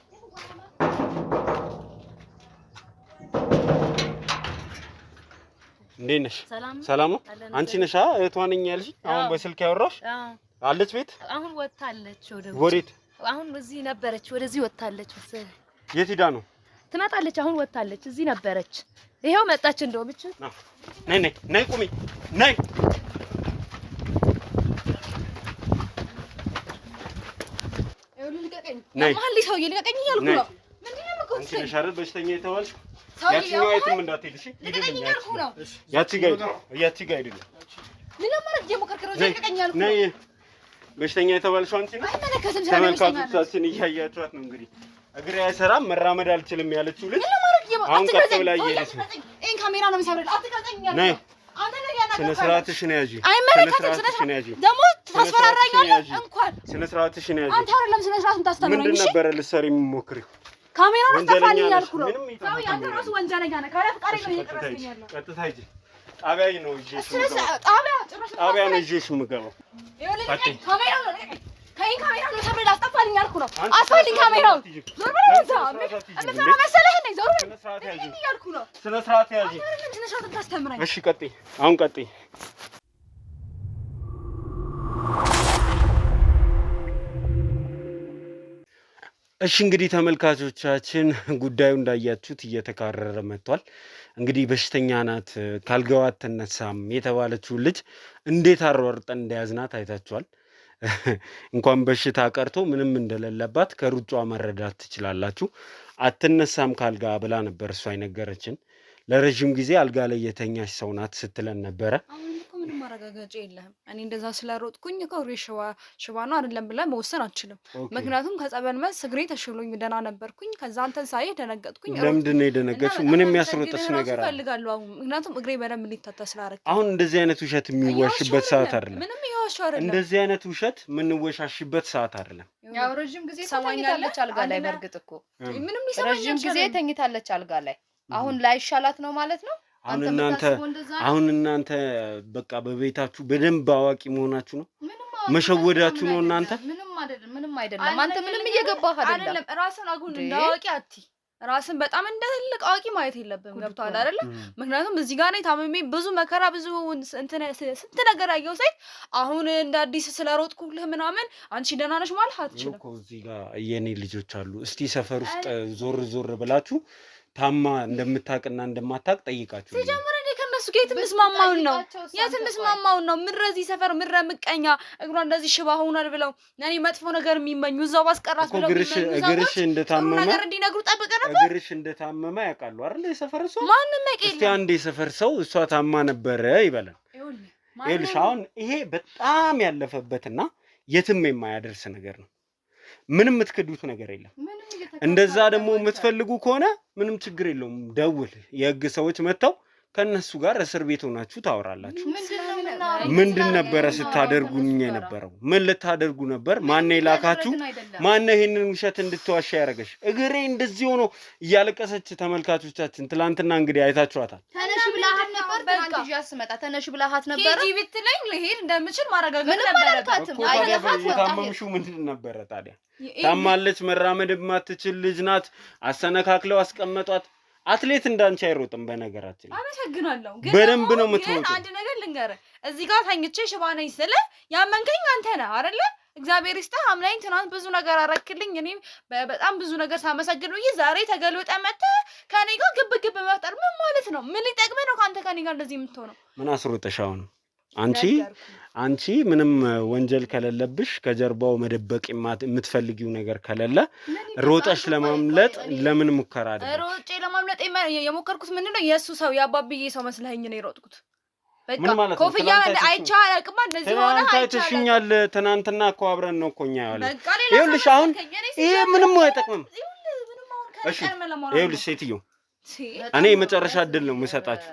እንዴት ነሽ? ሰላም ነው? አንቺ ነሽ እህቷ ነኝ ያልሽ? አሁን በስልክ ያወራሽ? አለች ቤት? አሁን ወጣለች። ወዴት? አሁን እዚህ ነበረች፣ ወደዚህ ወጣለች። የት ሄዳ ነው? ትመጣለች። አሁን ወጣለች፣ እዚህ ነበረች። ይሄው መጣች። እንደውም እቺ ነይ ቁሚ፣ ነይ ማሊ ሰውዬ ልቀቀኝ እያልኩ ነው። ምንድን ነው የምትቆጥኝ? አንቺ ነሽ አይደል በሽተኛ የተባልሽ? ያቺኛው የትም እንዳትሄድሽ። ልቀቀኝ እያልኩ ነው። ያቺ ጋር አይደለም። ምን ለማድረግ የሞከርክ ነው? ልቀቀኝ እያልኩ ነው። ነይ በሽተኛ የተባልሽው አንቺ ነሽ። አይመለከትም። ተመልካቾቻችን እያያችኋት ነው እንግዲህ እግሬ አይሰራም መራመድ አልችልም ያለችው ልጅ ምን ለማድረግ አሁን ቀጥ ብላ እየሄደች ነው። ይሄን ካሜራ ነው የሚሰብረው። አትቀርጸኝ እያልኩ ነይ አንተ ነህ ያናገርከው። ስነ ስርዓትሽን ያዢ። አይመለከትም። ስነ ስርዓት ደግሞ ታስፈራራኛለህ። እንኳን ስነ ስርዓትሽን ያዢ። አንተ አይደለም ስነ ስርዓት የምታስተምረኝ። ምንድን ነበረ ልትሰሪ የምትሞክሪው? ካሜራውን አስጠፋልኝ እያልኩ ነው። ቀጥታ አንተ ራሱ ወንጀለኛ ነህ። ካለ ፍቃዴ ነው እየቀረጽከኝ ያለው። ቀጥታ ሂጂ። ጣቢያ ነው ይዤሽ የምገባው። ጣቢያ ነው ይዤሽ የምገባው። ካሜራውን ካሜራ ነው ሰብረህ አስጠፋልኝ ያልኩ ነው። አስጠፋልኝ ካሜራውን። ዞር በል እዛ። እምትሰራ መሰለህ እንዴ? ዞር በል እያልኩ ነው። ስነ ስርዓት ያዢ። ስነ ስርዓት ታስተምረኝ። እሺ ቀጥይ። አሁን ቀጥይ። እሺ እንግዲህ ተመልካቾቻችን ጉዳዩ እንዳያችሁት እየተካረረ መጥቷል። እንግዲህ በሽተኛ ናት ካልጋዋ አትነሳም የተባለችው ልጅ እንዴት አሯርጠን እንደያዝናት አይታችኋል። እንኳን በሽታ ቀርቶ ምንም እንደሌለባት ከሩጫ መረዳት ትችላላችሁ። አትነሳም ካልጋ ብላ ነበር እሷ አይነገረችን። ለረጅም ጊዜ አልጋ ላይ የተኛች ሰው ናት ስትለን ነበረ። ምንም ማረጋገጫ የለህም። እኔ እንደዛ ስለሮጥኩኝ እኮ ሽባ ነው አይደለም ብለህ መወሰን አልችልም። ምክንያቱም ከጸበል መልስ እግሬ ተሽሎኝ ደህና ነበርኩኝ። ከዛ አንተን ሳይህ ደነገጥኩኝ። ለምንድን ነው የደነገጥሽው? ምንም የሚያስሮጥሽ ነገር አለ? እፈልጋለሁ አሁን ምክንያቱም እግሬ በደንብ ሊታታ ስላደረክ። አሁን እንደዚህ አይነት ውሸት የሚዋሽበት ሰዓት አይደለም። ምንም ይዋሽው አይደለም። እንደዚህ አይነት ውሸት የምንወሻሽበት ሰዓት አይደለም። ያው ረጅም ጊዜ ተኝታለች አልጋ ላይ። በእርግጥ እኮ ምንም ረጅም ጊዜ ተኝታለች አልጋ ላይ። አሁን ላይ ይሻላት ነው ማለት ነው። አሁን እናንተ በቃ በቤታችሁ በደንብ አዋቂ መሆናችሁ ነው፣ መሸወዳችሁ ነው እናንተ። ምንም አይደለም። አንተ ምንም እየገባህ አይደለም። ራስን አጉን እንዳዋቂ አቲ ራስን በጣም እንደ ትልቅ አዋቂ ማየት የለብህም። ገብቶሃል አይደለ? ምክንያቱም እዚህ ጋር ነው ታመሜ ብዙ መከራ ብዙ ስንት ነገር ያየው ሴት አሁን እንደ አዲስ ስለሮጥኩልህ ምናምን አንቺ ደህና ነሽ ማለት አትችልም እኮ። እዚህ ጋር የኔ ልጆች አሉ። እስቲ ሰፈር ውስጥ ዞር ብላችሁ ታማ እንደምታውቅና እንደማታውቅ ጠይቃችሁ። ሲጀምር እኔ ከነሱ ጋር የትምስማማውን ነው ምረዚህ ሰፈር ምረ ምቀኛ እግሯ እንደዚህ ሽባ ሆኗል ብለው እኔ መጥፎ ነገር የሚመኙ እዛው ባስቀራት ብለው እግርሽ እንደታመመ ነገር እንዲነግሩ ጠብቀ ነበር። እግርሽ እንደታመመ ያውቃሉ አይደል? የሰፈር ሰው ማንንም ያውቃል። እስቲ አንድ የሰፈር ሰው እሷ ታማ ነበረ ይበለን። ይኸውልሽ አሁን ይሄ በጣም ያለፈበትና የትም የማያደርስ ነገር ነው። ምንም የምትክዱት ነገር የለም። እንደዛ ደግሞ የምትፈልጉ ከሆነ ምንም ችግር የለውም። ደውል። የህግ ሰዎች መጥተው ከነሱ ጋር እስር ቤት ሆናችሁ ታወራላችሁ። ምንድን ነበረ ስታደርጉኝ የነበረው? ምን ልታደርጉ ነበር? ማን የላካችሁ? ማን ይሄንን ውሸት እንድትዋሻ ያደረገሽ? እግሬ እንደዚህ ሆኖ እያለቀሰች ተመልካቾቻችን ትላንትና እንግዲህ አይታችኋታል። ተነሽ ብለሃት ነበር። ትናንት ይያስ መጣ ተነሽ ብለሃት ነበር። ኬጂ ብትለኝ ልሄድ እንደምችል ማረጋገጥ ነበር። የታመምሽው ምንድን ነበረ ታዲያ? ታማለች፣ መራመድ የማትችል ልጅ ናት። አሰነካክለው አስቀመጧት። አትሌት እንዳንቺ አይሮጥም። በነገራችን አመሰግናለሁ፣ ግን በደንብ ነው የምትሮጠው። አንድ ነገር ልንገርህ፣ እዚህ ጋር ተኝቼ ሽባ ነኝ ስለ ያመንከኝ አንተ ነህ አይደለ? እግዚአብሔር ይስጥህ። አምላኝ ትናንት ብዙ ነገር አረክልኝ። እኔም በጣም ብዙ ነገር ሳመሰግን ብዬ ዛሬ ተገልብጠ መጥተህ ከኔ ጋር ግብ መፍጠር ምን ማለት ነው? ምን ሊጠቅምህ ነው ከአንተ ከኔ ጋር እንደዚህ የምትሆነው? ምን አስሮጠሽ አሁን? አንቺ ምንም ወንጀል ከሌለብሽ ከጀርባው መደበቅ የምትፈልጊው ነገር ከሌለ ሮጠሽ ለማምለጥ ለምን ሙከራ አይደለም? ሮጬ ለማምለጥ የሞከርኩት ምንድነው? የእሱ ሰው የአባብዬ ሰው መስለኸኝ ነው የሮጥኩት። በቃ ኮፍያ አይቻ አላውቅም። እንደዚህ ሆነ አይተሽኛል። ትናንትና እኮ አብረን ነው እኮ እኛ ያለው። ይኸውልሽ አሁን ይሄ ምንም አይጠቅምም። እሺ ይኸውልሽ ሴትዮ፣ እኔ የመጨረሻ እድል ነው የምሰጣችሁ።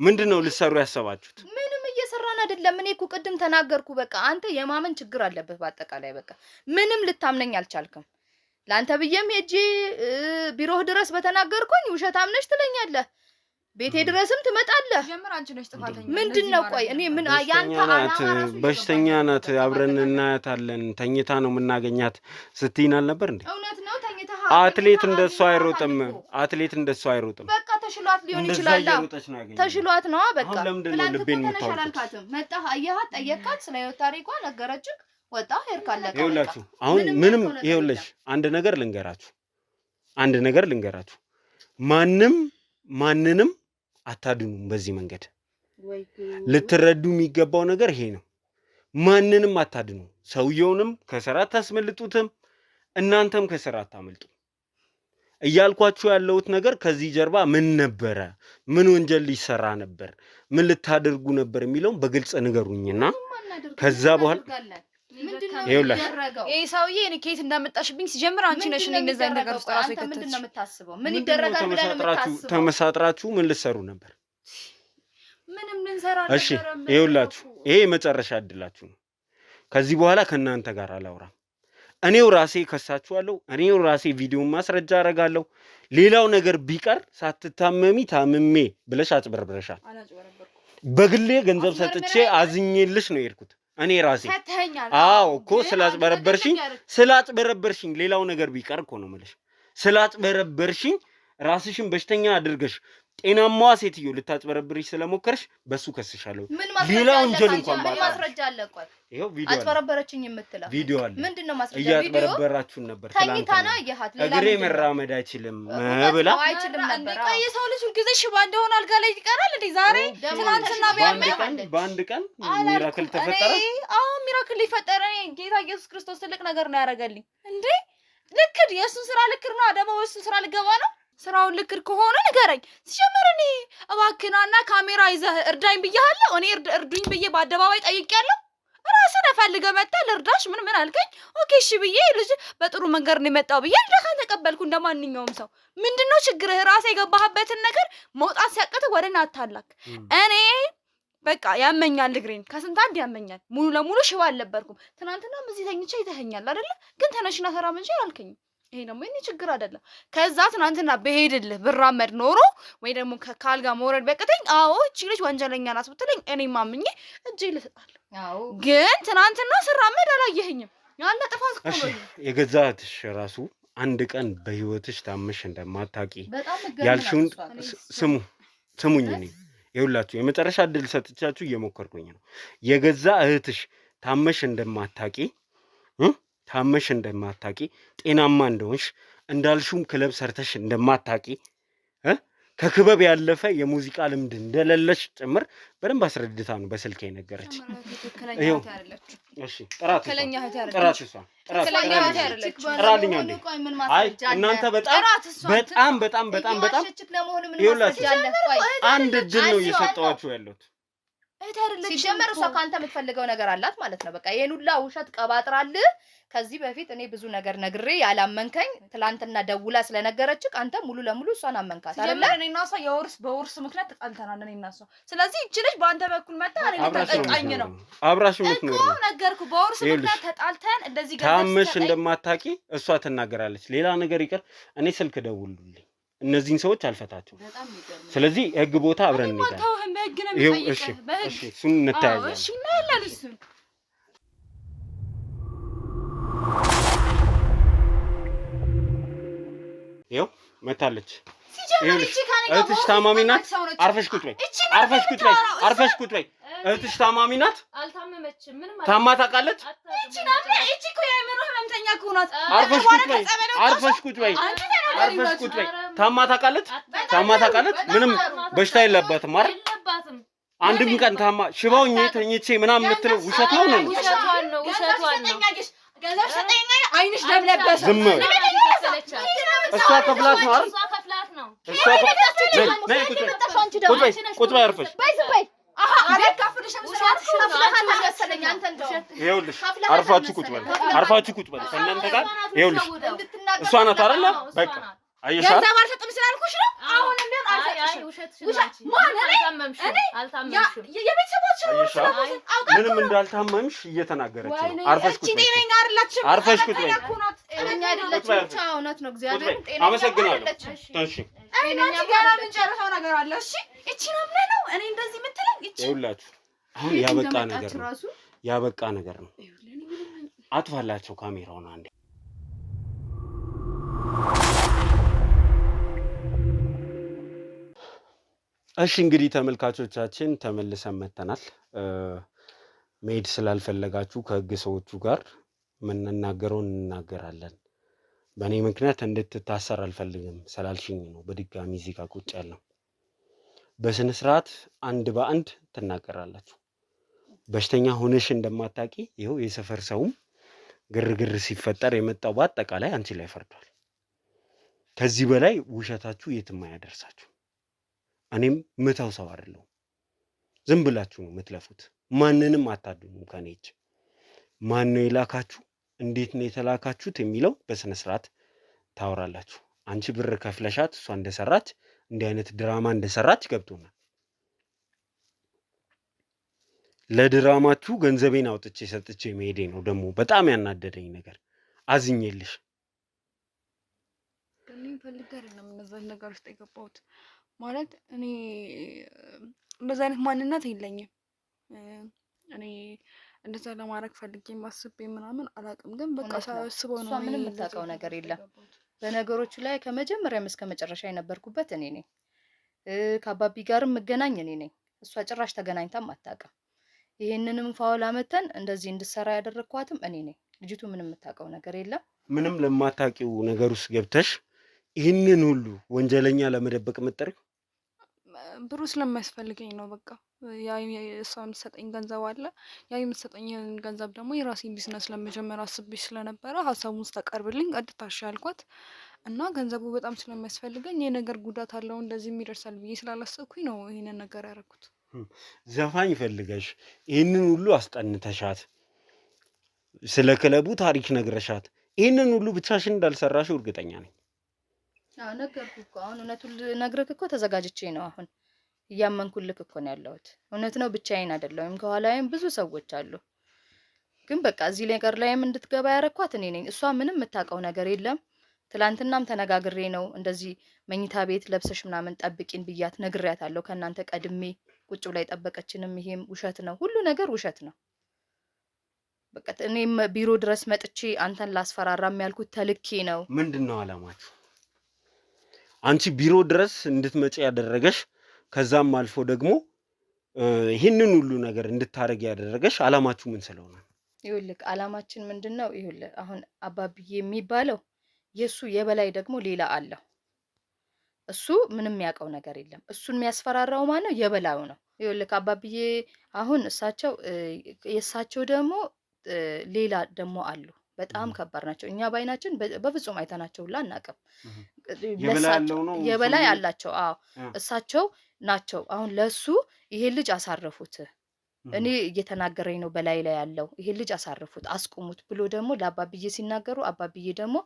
ምንድነው ልትሰሩ ያሰባችሁት? አይደለም። እኔ እኮ ቅድም ተናገርኩ። በቃ አንተ የማመን ችግር አለብህ። በአጠቃላይ በቃ ምንም ልታምነኝ አልቻልክም። ላንተ ብዬም ሄጄ ቢሮህ ድረስ በተናገርኩኝ ውሸታም ነሽ ትለኛለህ። ቤቴ ድረስም ትመጣለህ። ጀምር አንቺ ነሽ ጥፋተኛ። ምንድነው? ቆይ እኔ ምን ያንተ አላማ በሽተኛ ናት፣ አብረን እናያታለን፣ ተኝታ ነው የምናገኛት ስትይን አልነበር እንዴ? እውነት ነው ተኝታ። አትሌት እንደሱ አይሮጥም። አትሌት እንደሱ አይሮጥም። በቃ ተሽሏት ሊሆን ይችላል። ተሽሏት ነው በቃ። ትናንት እኮ ተነሻላልካትም መጣህ፣ አየሃት፣ ጠየቅካት፣ ስለ ህይወት ታሪኳ ነገረችህ፣ ወጣ ሄድካለህ። ይኸውላችሁ አሁን ምንም ይኸውልሽ አንድ ነገር ልንገራችሁ፣ ማንንም አታድኑም በዚህ መንገድ። ልትረዱ የሚገባው ነገር ይሄ ነው። ማንንም አታድኑ። ሰውየውንም ከስራ ታስመልጡትም፣ እናንተም ከስራ አታመልጡ። እያልኳችሁ ያለሁት ነገር ከዚህ ጀርባ ምን ነበረ፣ ምን ወንጀል ሊሰራ ነበር፣ ምን ልታደርጉ ነበር የሚለውን በግልጽ ንገሩኝና ከዛ በኋላ ይኸውልሽ ይሄ ሰውዬ እኔ ከየት እንዳመጣሽብኝ ሲጀምር አንቺ ነሽ እንደዛ ነገር ውስጥ ራሱ የተተች። ምንድነው የምታስበው? ምን ይደረጋል ብለህ ነው የምታስበው? ተመሳጥራችሁ ምን ልትሰሩ ነበር? ምንም ልንሰራ ነበር። እሺ ይኸውላችሁ ይሄ የመጨረሻ እድላችሁ ነው። ከዚህ በኋላ ከእናንተ ጋር አላወራም። እኔው ራሴ ከሳችኋለሁ። እኔው ራሴ ቪዲዮን ማስረጃ አደርጋለሁ። ሌላው ነገር ቢቀር ሳትታመሚ ታምሜ ብለሽ አጭበርብረሻል። በግሌ ገንዘብ ሰጥቼ አዝኜልሽ ነው የሄድኩት እኔ ራሴ። አዎ እኮ ስላጭበረበርሽኝ ሌላው ነገር ቢቀር እኮ ነው የምልሽ። ስላጭበረበርሽኝ ራስሽን በሽተኛ አድርገሽ ጤናማዋ ሴትዮ ልታጭበረብርሽ ስለሞከርሽ በሱ ከስሻለሁ። ሌላ ወንጀል እንኳን ምን ማስረጃ አለ? ቆይ ይሄው ቪዲዮ አጭበረበረችኝ የምትለው ቪዲዮ አለ። ምንድነው ማስረጃ? እያጭበረበራችሁን ነበር። ተኝታና ያያት እግሬ መራመድ አይችልም ብላ አይችልም ነበር። ቆይ የሰው ልጅ ሁልጊዜ ሽባ እንደሆነ አልጋ ላይ ይቀራል እንዴ? ዛሬ ትናንትና ቢያመኝ በአንድ ቀን ሚራክል ተፈጠረ። አዎ ሚራክል ሊፈጠረ። ጌታ ኢየሱስ ክርስቶስ ትልቅ ነገር ነው ያደረገልኝ እንዴ። ልክድ የእሱን ስራ ልክድ ነው ደግሞ እሱን ስራ ልገባ ነው። ስራውን ልክድ ከሆነ ንገረኝ። ሲጀመር እኔ እባክህና ካሜራ ይዘህ እርዳኝ ብያለሁ። እኔ እርዱኝ ብዬ በአደባባይ ጠይቄያለሁ። ራስን ፈልገህ መጣህ ልርዳሽ ምን አልከኝ? ኦኬ እሺ ብዬ ልጅ በጥሩ መንገድ ነው የመጣው ብዬ እርዳታን ተቀበልኩ እንደማንኛውም ሰው። ምንድነው ችግርህ? ራስ የገባህበትን ነገር መውጣት ሲያቅትህ ወደ እኔ አታላክ። እኔ በቃ ያመኛል፣ እግሬን ከስንት አንድ ያመኛል። ሙሉ ለሙሉ ሽባ አልነበርኩም። ትናንትናም እዚህ ተኝቼ ይተኸኛል አይደለ? ግን ተነሽና ተራመጂ አልከኝም። ይሄ ደግሞ የኔ ችግር አይደለም። ከዛ ትናንትና በሄድልህ ብራመድ ኖሮ ወይ ደግሞ ካልጋ መውረድ በቅተኝ፣ አዎ እቺ ልጅ ወንጀለኛ ናት ብትለኝ እኔ ማምኜ እጄ ልሰጣለሁ። ግን ትናንትና ስራመድ አላየኸኝም። ያለ ጥፋት እኮ ነው። የገዛትሽ ራሱ አንድ ቀን በህይወትሽ ታመሽ እንደማታቂ ያልሽውን ስሙኝ። እኔ ይኸውላችሁ የመጨረሻ እድል ሰጥቻችሁ እየሞከርኩኝ ነው። የገዛ እህትሽ ታመሽ እንደማታቂ ጤናማ እንደሆንሽ እንዳልሹም ክለብ ሰርተሽ እንደማታቂ ከክበብ ያለፈ የሙዚቃ ልምድ እንደሌለሽ ጭምር በደንብ አስረድታ ነው በስልክ የነገረች። ይሄው እሺ ጥራት እናንተ በጣም ይኸውላችሁ አንድ እድል ነው እየሰጠኋችሁ ያለሁት። ሲጀመር እሷ ከአንተ የምትፈልገው ነገር አላት ማለት ነው። በቃ ይሄን ሁላ ውሸት ቀባጥራልህ። ከዚህ በፊት እኔ ብዙ ነገር ነግሬ ያላመንከኝ ትላንትና ደውላ ስለነገረችህ አንተ ሙሉ ለሙሉ እሷን አመንካት አይደል? እኔና እሷ በውርስ ምክንያት ተጣልተናል እኔና እሷ። ስለዚህ እቺ ልጅ በአንተ በኩል መጣ እኔ ተጠቃኝ ነው። አብራሽ የምትኖር ነው እኮ ነገርኩህ። በውርስ ምክንያት ተጣልተን እንደዚህ ታመሽ እንደማታቂ እሷ ትናገራለች። ሌላ ነገር ይቀር እኔ ስልክ ደውሉልኝ። እነዚህን ሰዎች አልፈታቸው። ስለዚህ ህግ ቦታ አብረን እንሄዳለን። ይሄው እሺ እሱን እንታያለን። እሺ እናያለን። እሱን ይሄው መታለች። እህትሽ ታማሚ ናት። አርፈሽ ቁጭ በይ። እህትሽ ታማሚ ናት። አልታመመችም። ምንም ታማ ታውቃለች። እቺ እኮ የአእምሮ ህመምተኛ እኮ ናት። አርፈሽ ቁጭ በይ። ታማ ታውቃለች። ምንም በሽታ የለባትም አይደል? አንድም ቀን ታማ ሽባውኝ ተኝቼ ምናምን የምትለው ውሸት ነው ነው። ገንዘብ ሰጠኝ አይንሽ ደም ለበሰ። ዝም በይ። እሷ ከፍላት ነው አይደል? እሷ ቁጭ በይ አርፈሽ። ይኸውልሽ አርፋችሁ ቁጭ በል። ከእናንተ ጋር ይኸውልሽ እሷ ናት አይደለ? በቃ አየሻት። ገንዘብ አልሰጥም ስላልኩሽ ነው። አሁን እንደም አልሰጥሽም። ምንም እንዳልታመምሽ እየተናገረች ነው። አርፈሽ ቁጭ በይ። ጤነኛ አይደለችም። ብቻ እውነት ነው። እግዚአብሔር ጤነኛ አመሰግናለሁ። እሺ እኔ ጋር የምንጨርሰው ነገር አለ። እሺ እቺ ነው እኔ እንደዚህ የምትለኝ እቺ። ይኸውላችሁ አሁን ያበቃ ነገር ነው። አጥፋላቸው ካሜራውን አንዴ። እሺ እንግዲህ ተመልካቾቻችን ተመልሰን መጥተናል። መሄድ ስላልፈለጋችሁ ከህግ ሰዎቹ ጋር የምንናገረውን እንናገራለን። በእኔ ምክንያት እንድትታሰር አልፈልግም ስላልሽኝ ነው በድጋሚ እዚህ ጋር ቁጭ ያለው። በስነ ስርዓት አንድ በአንድ ትናገራላችሁ። በሽተኛ ሆነሽ እንደማታውቂ ይኸው የሰፈር ሰውም ግርግር ሲፈጠር የመጣው በአጠቃላይ አንቺ ላይ ፈርዷል። ከዚህ በላይ ውሸታችሁ የትም አያደርሳችሁ። እኔም ምታው ሰው አይደለሁም። ዝም ብላችሁ ነው የምትለፉት። ማንንም አታድኑም ከኔ እጅ። ማን ነው የላካችሁ፣ እንዴት ነው የተላካችሁት የሚለው በስነ ስርዓት ታወራላችሁ። አንቺ ብር ከፍለሻት እሷ እንደሰራች እንዲህ አይነት ድራማ እንደሰራች ገብቶናል። ለድራማችሁ ገንዘቤን አውጥቼ ሰጥቼ መሄዴ ነው ደግሞ በጣም ያናደደኝ ነገር። አዝኜልሽ እኔ ፈልጌ አይደለም እነዛ ነገር ውስጥ የገባሁት። ማለት እኔ እንደዛ አይነት ማንነት የለኝም። እኔ እንደዛ ለማድረግ ፈልጌ ማስቤ ምናምን አላውቅም። ግን በቃ ሳስበው ነው። እሷ ምንም የምታውቀው ነገር የለም በነገሮቹ ላይ። ከመጀመሪያም እስከ መጨረሻ የነበርኩበት እኔ ነኝ። ከአባቢ ጋርም መገናኝ እኔ ነኝ። እሷ ጭራሽ ተገናኝታም አታውቅም። ይሄንንም ፋውል አመተን እንደዚህ እንድሰራ ያደረኳትም እኔ ነኝ። ልጅቱ ምንም የምታውቀው ነገር የለም። ምንም ለማታውቂው ነገር ውስጥ ገብተሽ ይህንን ሁሉ ወንጀለኛ ለመደበቅ መጠር ብሩ ስለማያስፈልገኝ ነው። በቃ ያ እሷ የምትሰጠኝ ገንዘብ አለ። ያ የምትሰጠኝ ገንዘብ ደግሞ የራሴን ቢዝነስ ለመጀመር አስቤ ስለነበረ ሀሳቡን ስታቀርብልኝ ቀጥታ እሺ አልኳት እና ገንዘቡ በጣም ስለሚያስፈልገኝ የነገር ጉዳት አለው እንደዚህ ይደርሳል ብዬ ስላላሰብኩኝ ነው ይሄንን ነገር ያደረኩት። ዘፋኝ ፈልገሽ ይህንን ሁሉ አስጠንተሻት ስለ ክለቡ ታሪክ ነግረሻት ይህንን ሁሉ ብቻሽን እንዳልሰራሽው እርግጠኛ ነኝ። ነገርኩህ እኮ አሁን እውነቱን ልነግርህ እኮ ተዘጋጅቼ ነው። አሁን እያመንኩልክ እኮ ነው ያለሁት። እውነት ነው ብቻዬን አይደለሁም፣ ከኋላዬም ብዙ ሰዎች አሉ። ግን በቃ እዚህ ነገር ላይም እንድትገባ ያረኳት እኔ ነኝ። እሷ ምንም የምታውቀው ነገር የለም። ትላንትናም ተነጋግሬ ነው እንደዚህ መኝታ ቤት ለብሰሽ ምናምን ጠብቂን ብያት ነግሬያታለሁ። ከእናንተ ቀድሜ ቁጭ ብላ የጠበቀችንም ይሄም ውሸት ነው፣ ሁሉ ነገር ውሸት ነው። በቃ እኔም ቢሮ ድረስ መጥቼ አንተን ላስፈራራም ያልኩት ተልኬ ነው። ምንድን ነው አላማችሁ? አንቺ ቢሮ ድረስ እንድትመጪ ያደረገሽ ከዛም አልፎ ደግሞ ይህንን ሁሉ ነገር እንድታረግ ያደረገሽ አላማችሁ ምን ስለሆነ? ይኸውልህ አላማችን ምንድነው? ይኸውልህ አሁን አባብዬ የሚባለው የሱ የበላይ ደግሞ ሌላ አለው። እሱ ምንም ያውቀው ነገር የለም። እሱን የሚያስፈራራው ማን ነው? የበላዩ ነው። ይኸውልህ አባብዬ አሁን የእሳቸው ደግሞ ሌላ ደግሞ አሉ። በጣም ከባድ ናቸው። እኛ ባይናችን በፍጹም አይተናቸው ሁላ አናውቅም። የበላይ አላቸው። አዎ እሳቸው ናቸው። አሁን ለሱ ይሄ ልጅ አሳረፉት፣ እኔ እየተናገረኝ ነው በላይ ላይ ያለው ይሄ ልጅ አሳርፉት፣ አስቁሙት ብሎ ደግሞ ለአባብዬ ሲናገሩ አባብዬ ደግሞ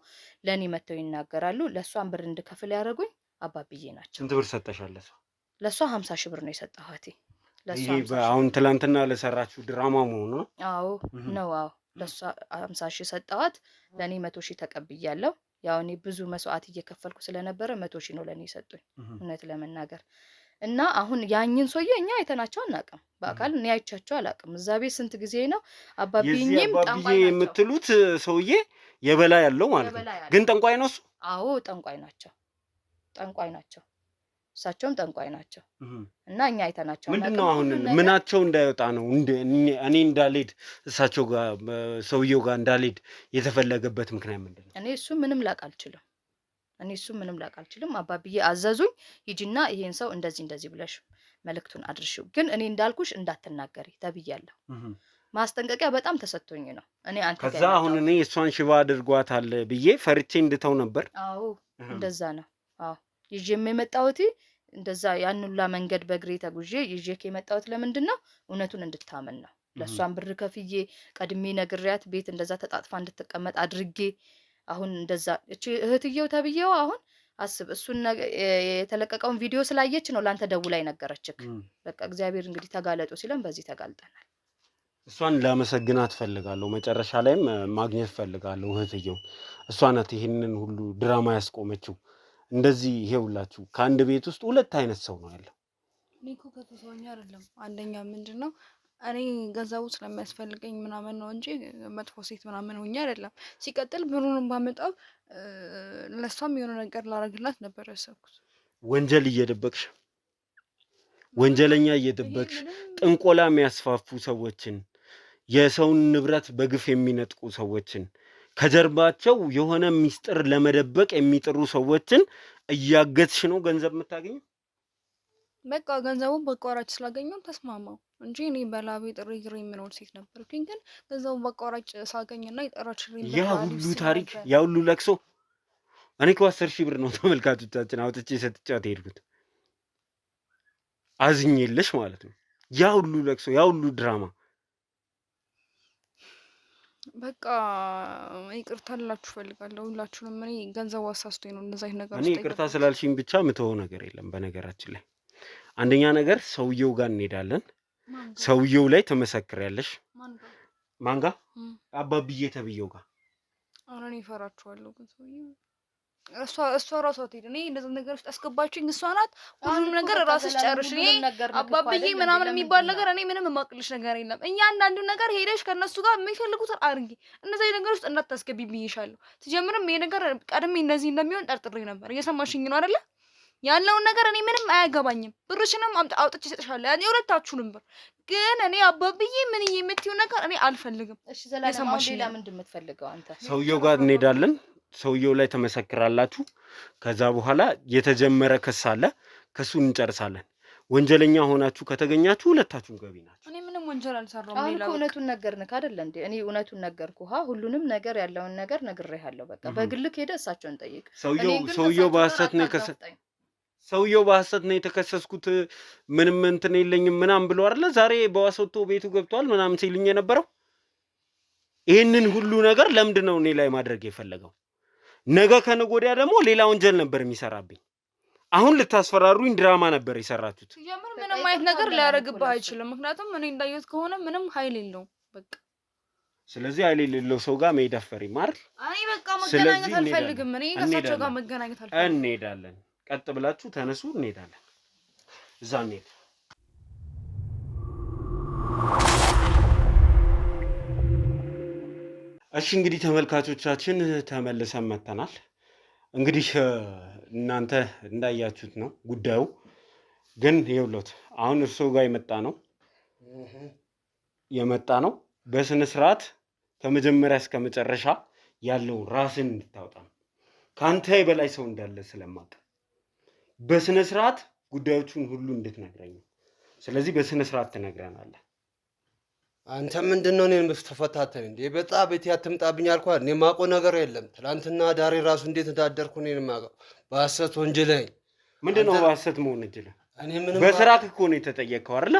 ለኔ መተው ይናገራሉ። ለሷን ብር እንድከፍል ያደረጉኝ አባብዬ ናቸው። ስንት ብር ሰጠሻለሽ? ለሷ 50 ሺህ ብር ነው የሰጠኋት። ይሄ አሁን ትላንትና ለሰራችሁ ድራማ መሆኑ ነው? አዎ ነው። አዎ ለሷ 50 ሺህ ሰጠኋት። ለኔ 100 ሺህ ተቀብያለሁ። ያው እኔ ብዙ መስዋዕት እየከፈልኩ ስለነበረ 100 ሺህ ነው ለኔ ሰጡኝ እውነት ለመናገር። እና አሁን ያኝን ሰውዬ እኛ አይተናቸው አናውቅም። በአካል እኔ አይቻቸው አላውቅም። እዛ ቤት ስንት ጊዜ ነው አባብዬም ጠንቋይ ናቸው የምትሉት ሰውዬ የበላይ ያለው ማለት ነው። ግን ጠንቋይ ነው እሱ? አዎ ጠንቋይ ናቸው። ጠንቋይ ናቸው። እሳቸውም ጠንቋይ ናቸው። እና እኛ አይተናቸው አናውቅም። ምንድነው አሁን ምናቸው እንዳይወጣ ነው እኔ እንዳልሄድ እሳቸው ጋር ሰውየው ጋር እንዳልሄድ የተፈለገበት ምክንያት ምንድነው? እኔ እሱ ምንም ላቅ አልችልም። አባብዬ አዘዙኝ ሂጂና ይሄን ሰው እንደዚህ እንደዚህ ብለሽ መልእክቱን አድርሽው፣ ግን እኔ እንዳልኩሽ እንዳትናገሪ ተብያለሁ። ማስጠንቀቂያ በጣም ተሰጥቶኝ ነው እኔ አንተ ከዛ አሁን እኔ እሷን ሽባ አድርጓታል ብዬ ፈርቼ እንድተው ነበር። አዎ እንደዛ ነው። አዎ ይዤም የመጣሁት እንደዛ ያን ሁላ መንገድ በእግሬ ተጉዤ ይዤ የመጣሁት ለምንድን ነው? እውነቱን እንድታመን ነው። ለሷን ብር ከፍዬ ቀድሜ ነግሬያት ቤት እንደዛ ተጣጥፋ እንድትቀመጥ አድርጌ አሁን እንደዛ እቺ እህትየው ተብዬው አሁን አስብ እሱን የተለቀቀውን ቪዲዮ ስላየች ነው ላንተ ደውላ ነገረችክ። በቃ እግዚአብሔር እንግዲህ ተጋለጡ ሲለን በዚህ ተጋልጠናል። እሷን ላመሰግናት ፈልጋለሁ። መጨረሻ ላይም ማግኘት ፈልጋለሁ እህትየው። እሷ ናት ይሄንን ሁሉ ድራማ ያስቆመችው። እንደዚህ ይሄውላችሁ ከአንድ ቤት ውስጥ ሁለት አይነት ሰው ነው ያለው። እኔ እኮ ከተሰውኛ አይደለም። አንደኛ ምንድነው እኔ ገንዘቡ ስለሚያስፈልገኝ ምናምን ነው እንጂ መጥፎ ሴት ምናምን ሆኜ አይደለም። ሲቀጥል ብሩን ባመጣው ለሷም የሆነ ነገር ላረግላት ነበር ያሰብኩት። ወንጀል እየደበቅሽ ወንጀለኛ እየደበቅሽ ጥንቆላ የሚያስፋፉ ሰዎችን የሰውን ንብረት በግፍ የሚነጥቁ ሰዎችን ከጀርባቸው የሆነ ሚስጥር ለመደበቅ የሚጥሩ ሰዎችን እያገትሽ ነው ገንዘብ የምታገኘው። በቃ ገንዘቡን በአቋራጭ ስላገኘው ተስማማው እንጂ እኔ በላቤ ጥሪ ግሬ የምኖር ሴት ነበርኩኝ። ግን ገንዘቡን በአቋራጭ ሳገኝና የጠራችልኝ ያ ሁሉ ታሪክ ያ ሁሉ ለቅሶ እኔ እኮ 10,000 ብር ነው ተመልካቾቻችን አውጥቼ ሰጥቻት ሄድኩት አዝኜልሽ ማለት ነው። ያ ሁሉ ለቅሶ ያ ሁሉ ድራማ በቃ ይቅርታ ልላችሁ ፈልጋለሁ ሁላችሁንም። እኔ ገንዘቡ አሳስቶኝ ነው እንደዛ አይነት ነገር። እኔ ይቅርታ ስላልሽኝ ብቻ ምተው ነገር የለም። በነገራችን ላይ አንደኛ ነገር ሰውየው ጋር እንሄዳለን። ሰውየው ላይ ትመሰክሪያለሽ። ማን ጋር? አባብዬ ተብዬው ጋር። ኧረ እኔ እፈራችኋለሁ ግን ሰውየው እሷ ራሷ ትሄድ። እኔ እንደዚህ ነገር ውስጥ አስገባችኝ እሷ ናት። ሁሉም ነገር ራስሽ ጨርሽ። እኔ አባብዬ ምናምን የሚባል ነገር እኔ ምንም የማቅልሽ ነገር የለም። እያንዳንዱን ነገር ሄደሽ ከእነሱ ጋር የሚፈልጉትን አድርጊ። እነዚህ ነገር ውስጥ እንዳታስገቢ ብዬሻለሁ። ትጀምርም ይሄ ነገር ቀድሜ እነዚህ እንደሚሆን ጠርጥሬ ነበር። እየሰማሽኝ ነው አይደለ? ያለውን ነገር እኔ ምንም አያገባኝም። ብርሽንም አውጥቼ እሰጥሻለሁ። ያኔ ሁለታችሁንም ብር። ግን እኔ አባብዬ ምን የምትይው ነገር እኔ አልፈልግም። እሺ ዘላለም ሌላ ምንድን ነው የምትፈልገው አንተ? ሰውየው ጋር እንሄዳለን። ሰውየው ላይ ተመሰክራላችሁ። ከዛ በኋላ የተጀመረ ክስ አለ። ክሱን እንጨርሳለን። ወንጀለኛ ሆናችሁ ከተገኛችሁ ሁለታችሁም ገቢ ናችሁ። እኔ ምንም ወንጀል አልሰራሁም። አሁን እውነቱን ነገርንክ አይደል እንዴ? እኔ እውነቱን ነገርኩህ። ሁሉንም ነገር ያለውን ነገር ነግሬሃለሁ። በቃ በግልክ ሄደ እሳቸውን ጠይቅ። ሰውየው በሐሰት ነው ሰውየው በሐሰት ነው የተከሰስኩት ምንም እንትን የለኝም ምናምን ብሎ አይደለ ዛሬ በዋስ ወጥቶ ቤቱ ገብቷል ምናምን ሲልኝ የነበረው። ይሄንን ሁሉ ነገር ለምንድን ነው እኔ ላይ ማድረግ የፈለገው? ነገ ከነገ ወዲያ ደግሞ ሌላ ወንጀል ነበር የሚሰራብኝ። አሁን ልታስፈራሩኝ ድራማ ነበር የሰራችሁት። የምር ምንም አይነት ነገር ሊያደርግብህ አይችልም። ምክንያቱም እኔ እንዳየሁት ከሆነ ምንም ኃይል የለውም። በቃ ስለዚህ ኃይል የሌለው ሰው ጋር መሄድ አትፈሪም አይደል? አይ በቃ መገናኘት አልፈልግም። እኔ ከእሳቸው ጋር መገናኘት አልፈልግም። እንሄዳለን። ቀጥ ብላችሁ ተነሱ፣ እንሄዳለን። እዛ እንሄድ። እሺ እንግዲህ ተመልካቾቻችን ተመልሰን መተናል። እንግዲህ እናንተ እንዳያችሁት ነው ጉዳዩ። ግን ይኸውልዎት አሁን እርስዎ ጋር የመጣ ነው በስነ ስርዓት ከመጀመሪያ እስከ መጨረሻ ያለው ራስን እንድታወጣ ነው። ካንተ በላይ ሰው እንዳለ ስለማውቅ በስነ ስርዓት ጉዳዮቹን ሁሉ እንድትነግረኝ ነው። ስለዚህ በስነ ስርዓት ትነግረናለህ። አንተ ምንድነው እኔን ተፈታተን እንዴ? በጣም ቤት ያትምጣብኝ አልኳት። እኔ ማውቀው ነገር የለም። ትናንትና ዳሬ ራሱ እንዴት እንዳደርኩ እኔን ማውቀው በሐሰት ወንጀለኝ። ምንድነው በሐሰት መሆን እንጀለ? እኔ ምንም በስርዓት እኮ ነው የተጠየቀው አይደለ?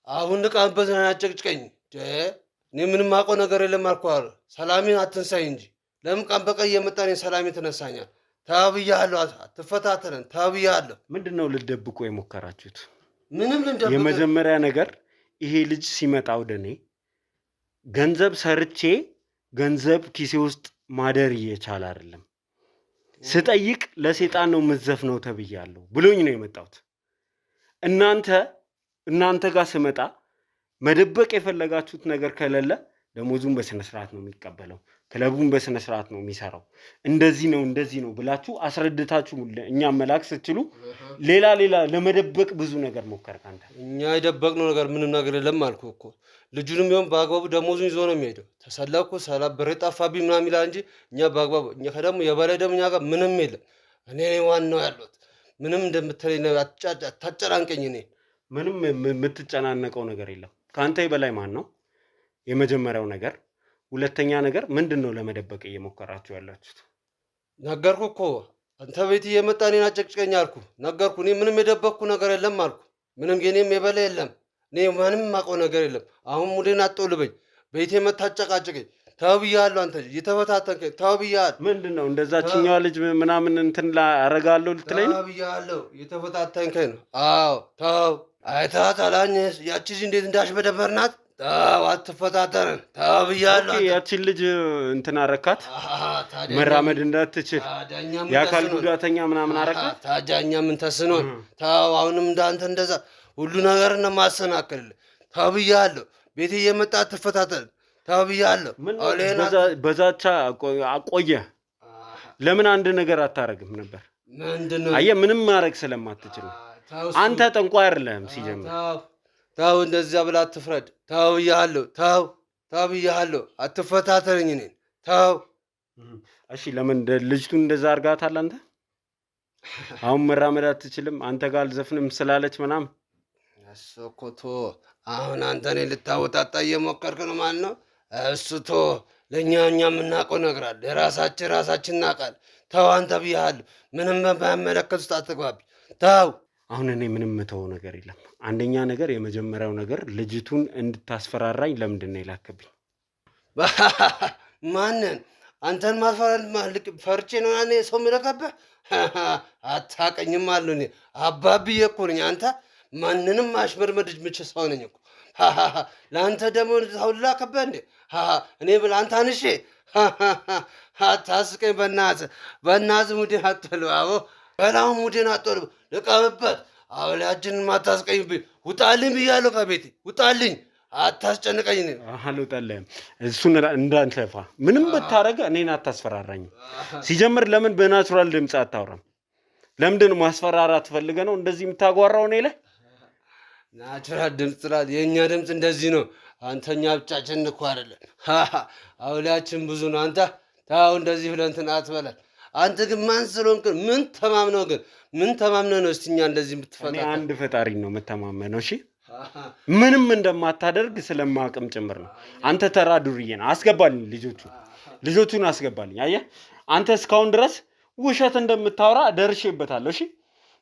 አሁን ንቃበት አጨቅጭቀኝ። እኔ ምንም ማውቀው ነገር የለም አልኳት። ሰላሜን አትንሳኝ እንጂ ለምን ቀን በቀን እየመጣ እኔን ሰላሜን ትነሳኛል? ተብያለሁ። አትፈታተነን ተብያለሁ። ምንድነው ልትደብቁ የሞከራችሁት? ምንም ልንደብቅ የመጀመሪያ ነገር ይሄ ልጅ ሲመጣ ወደ እኔ ገንዘብ ሰርቼ ገንዘብ ኪሴ ውስጥ ማደር እየቻለ አይደለም፣ ስጠይቅ ለሴጣን ነው የምትዘፍነው ተብያለሁ ብሎኝ ነው የመጣሁት። እናንተ ጋር ስመጣ መደበቅ የፈለጋችሁት ነገር ከሌለ ደሞዙን በስነ ስርዓት ነው የሚቀበለው፣ ክለቡን በስነ ስርዓት ነው የሚሰራው፣ እንደዚህ ነው ብላችሁ አስረድታችሁ እኛም መላክ ስትችሉ ሌላ ለመደበቅ ብዙ ነገር ሞከርክ አንተ። እኛ የደበቅነው ነገር ምንም ነገር የለም አልኩህ እኮ። ልጁንም ቢሆን በአግባቡ ደሞዙን ይዞ ነው የሚሄደው። ተሰለኩ ብር ጠፋብኝ ምናምን ይላል እንጂ እኛ በአግባቡ እኛ ከደሞ የበላይ ደግሞ እኛ ጋር ምንም የለም። እኔ ዋናው ያለሁት ምንም እንደምትለኝ አታጨናንቀኝ። እኔ ምንም የምትጨናነቀው ነገር የለም። ከአንተ በላይ ማን ነው? የመጀመሪያው ነገር። ሁለተኛ ነገር ምንድነው ለመደበቅ እየሞከራችሁ ያላችሁት? ነገርኩ እኮ አንተ ቤት እየመጣ እኔን አጨቅጭቀኝ አልኩ። ነገርኩ። እኔ ምንም የደበቅኩ ነገር የለም አልኩ። ምንም የኔም የበላይ የለም። እኔ ምንም የማውቀው ነገር የለም። አሁን ሙዴን አትጠውልበኝ። ቤቴ መታ አጨቃጭቀኝ ተብያለሁ። አንተ እየተፈታተንከኝ ተብያለሁ። ምንድነው እንደዛችኛዋ ልጅ ምናምን እንትን አረጋለሁ ልትለኝ ነው? ተብያለሁ። እየተፈታተንከኝ ነው። አዎ ተው። አይታታላኝ ያቺ ልጅ እንዴት እንዳሽበደበርናት። ተው አትፈታተነን ተብያለሁ። ያቺን ልጅ እንትን አረካት፣ መራመድ እንዳትችል የአካል ጉዳተኛ ምናምን አረካት። ታጃኛ ምን ተስኖን? ተው አሁንም እንዳንተ እንደዛ ሁሉ ነገር ነው ማሰናከልልህ ተብያለሁ። ቤቴ እየመጣ አትፈታተን ተብያለሁ። በዛቻ አቆየ። ለምን አንድ ነገር አታረግም ነበር? ምንድነው? አየህ ምንም ማድረግ ስለማትችል አንተ ጠንቋይ አይደለም ሲጀምር። ተው እንደዚያ ብላ አትፍረድ። ተው ብያለሁ። ተው ብያለሁ። አትፈታተነኝ እኔን ተው። እሺ ለምን ልጅቱን እንደዛ አድርጋታል አንተ? አሁን መራመድ አትችልም አንተ ጋር አልዘፍንም ስላለች ምናምን። እሱ እኮ ተወው። አሁን አንተ እኔን ልታወጣጣ እየሞከርክ ነው ማለት ነው። እሱ ተወው። እኛ የምናውቀው ነገር አለ። ራሳችን እናውቃለን። ተው አንተ ብያለሁ። ምንም በማይመለከት ውስጥ አትግባቢ። ተው። አሁን እኔ ምንም የምተወው ነገር የለም። አንደኛ ነገር የመጀመሪያው ነገር ልጅቱን እንድታስፈራራኝ ለምንድን ነው የላከብኝ? ማንን? አንተን ማስፈራራት ፈርቼ ነው እኔ ሰው የምልከብህ? አታውቅኝም አሉ። እኔ አባብዬ እኮ ነኝ። አንተ ማንንም ማሽመድመድ የምችል ሰው ነኝ እኮ። ለአንተ ደግሞ ሰው ልላከብህ እንዴ? እኔ ብለህ አንተ አንሼ አታስቀኝ። በእናትህ ሙዴን አትበለው። አቦ በላው ሙዴን አትበለው። ልቀምበት። አብላችንን አታስቀኝብኝ። ውጣልኝ ብያለሁ ከቤቴ ውጣልኝ። አታስጨንቀኝ። አልወጣልህም። እሱን እንዳንሰፋ ምንም ብታረገ እኔን አታስፈራራኝም። ሲጀምር ለምን በናቹራል ድምፅ አታወራም? ለምንድን ማስፈራራት ፈልገ ነው እንደዚህ የምታጓራው እኔ ላይ? ናቹራል ድምፅ ስላል የእኛ ድምፅ እንደዚህ ነው። አንተኛ ብቻችን እኮ አይደለን። አውሊያችን ብዙ ነው። አንተ ታው እንደዚህ ብለህ እንትን አትበላል። አንተ ግን ማን ስለሆንክ ምን ተማምነህ ነው እስቲ እኛ እንደዚህ የምትፈታ? እኔ አንድ ፈጣሪ ነው የምተማመነው። እሺ ምንም እንደማታደርግ ስለማቅም ጭምር ነው። አንተ ተራ ዱርዬ ነው። አስገባልኝ ልጆቹን አስገባልኝ። አየህ አንተ እስካሁን ድረስ ውሸት እንደምታወራ ደርሼበታለሁ። እሺ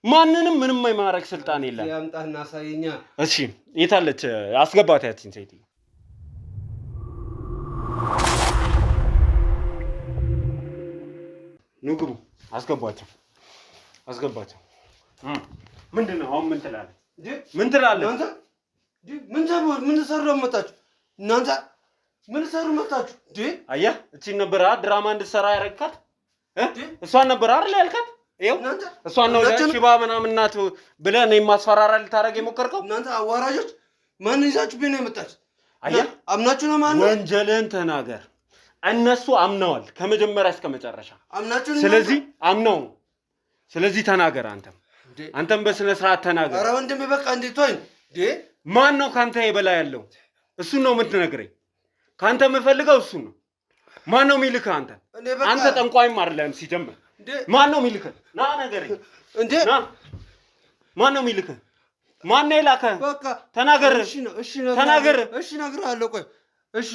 ማንንም ምንም የማድረግ ስልጣን የለም። ያምጣና ሳይኛ። እሺ የታለች? አስገባት ያቺን ሴት። ኑ ግቡ። አስገባቸው። ምንድን ነው አሁን? ምን ትላለህ? ምን ሰሩ መጣችሁ እናንተ? ምን ሰሩ መጣችሁ? አየህ እቺን ነበር ድራማ እንድትሰራ ያረግካት። እሷን ነበር አይደል ያልካት? ይኸው እሷን ነው ሽባ ምናምን ናት ብለህ እኔን ማስፈራራት ልታደርግ የሞከርከው። እናንተ አዋራጆች ማን ይዛችሁ ቤት ነው የመጣችሁት? አየህ አምናችሁ ነው ማለት ነው። ወንጀልህን ተናገር። እነሱ አምነዋል ከመጀመሪያ እስከ መጨረሻ አምናችሁ ነው። ስለዚህ ተናገር። አንተም በስነ ስርዓት ተናገር። ኧረ ወንድሜ በቃ እንዴት ሆይ ማን ነው ካንተ የበላይ ያለው? እሱን ነው የምትነግረኝ። ካንተ የምፈልገው እሱን ነው። ማን ነው የሚልክህ? አንተ ጠንቋይም አይደለም ሲጀምር። ማን ነው የሚልክህ? ና ነገረኝ እንዴ! ማን ነው የሚልክህ? ማን ነው የላከህ? በቃ ተናገር። እሺ ተናገር። እሺ እነግርሃለሁ። ቆይ እሺ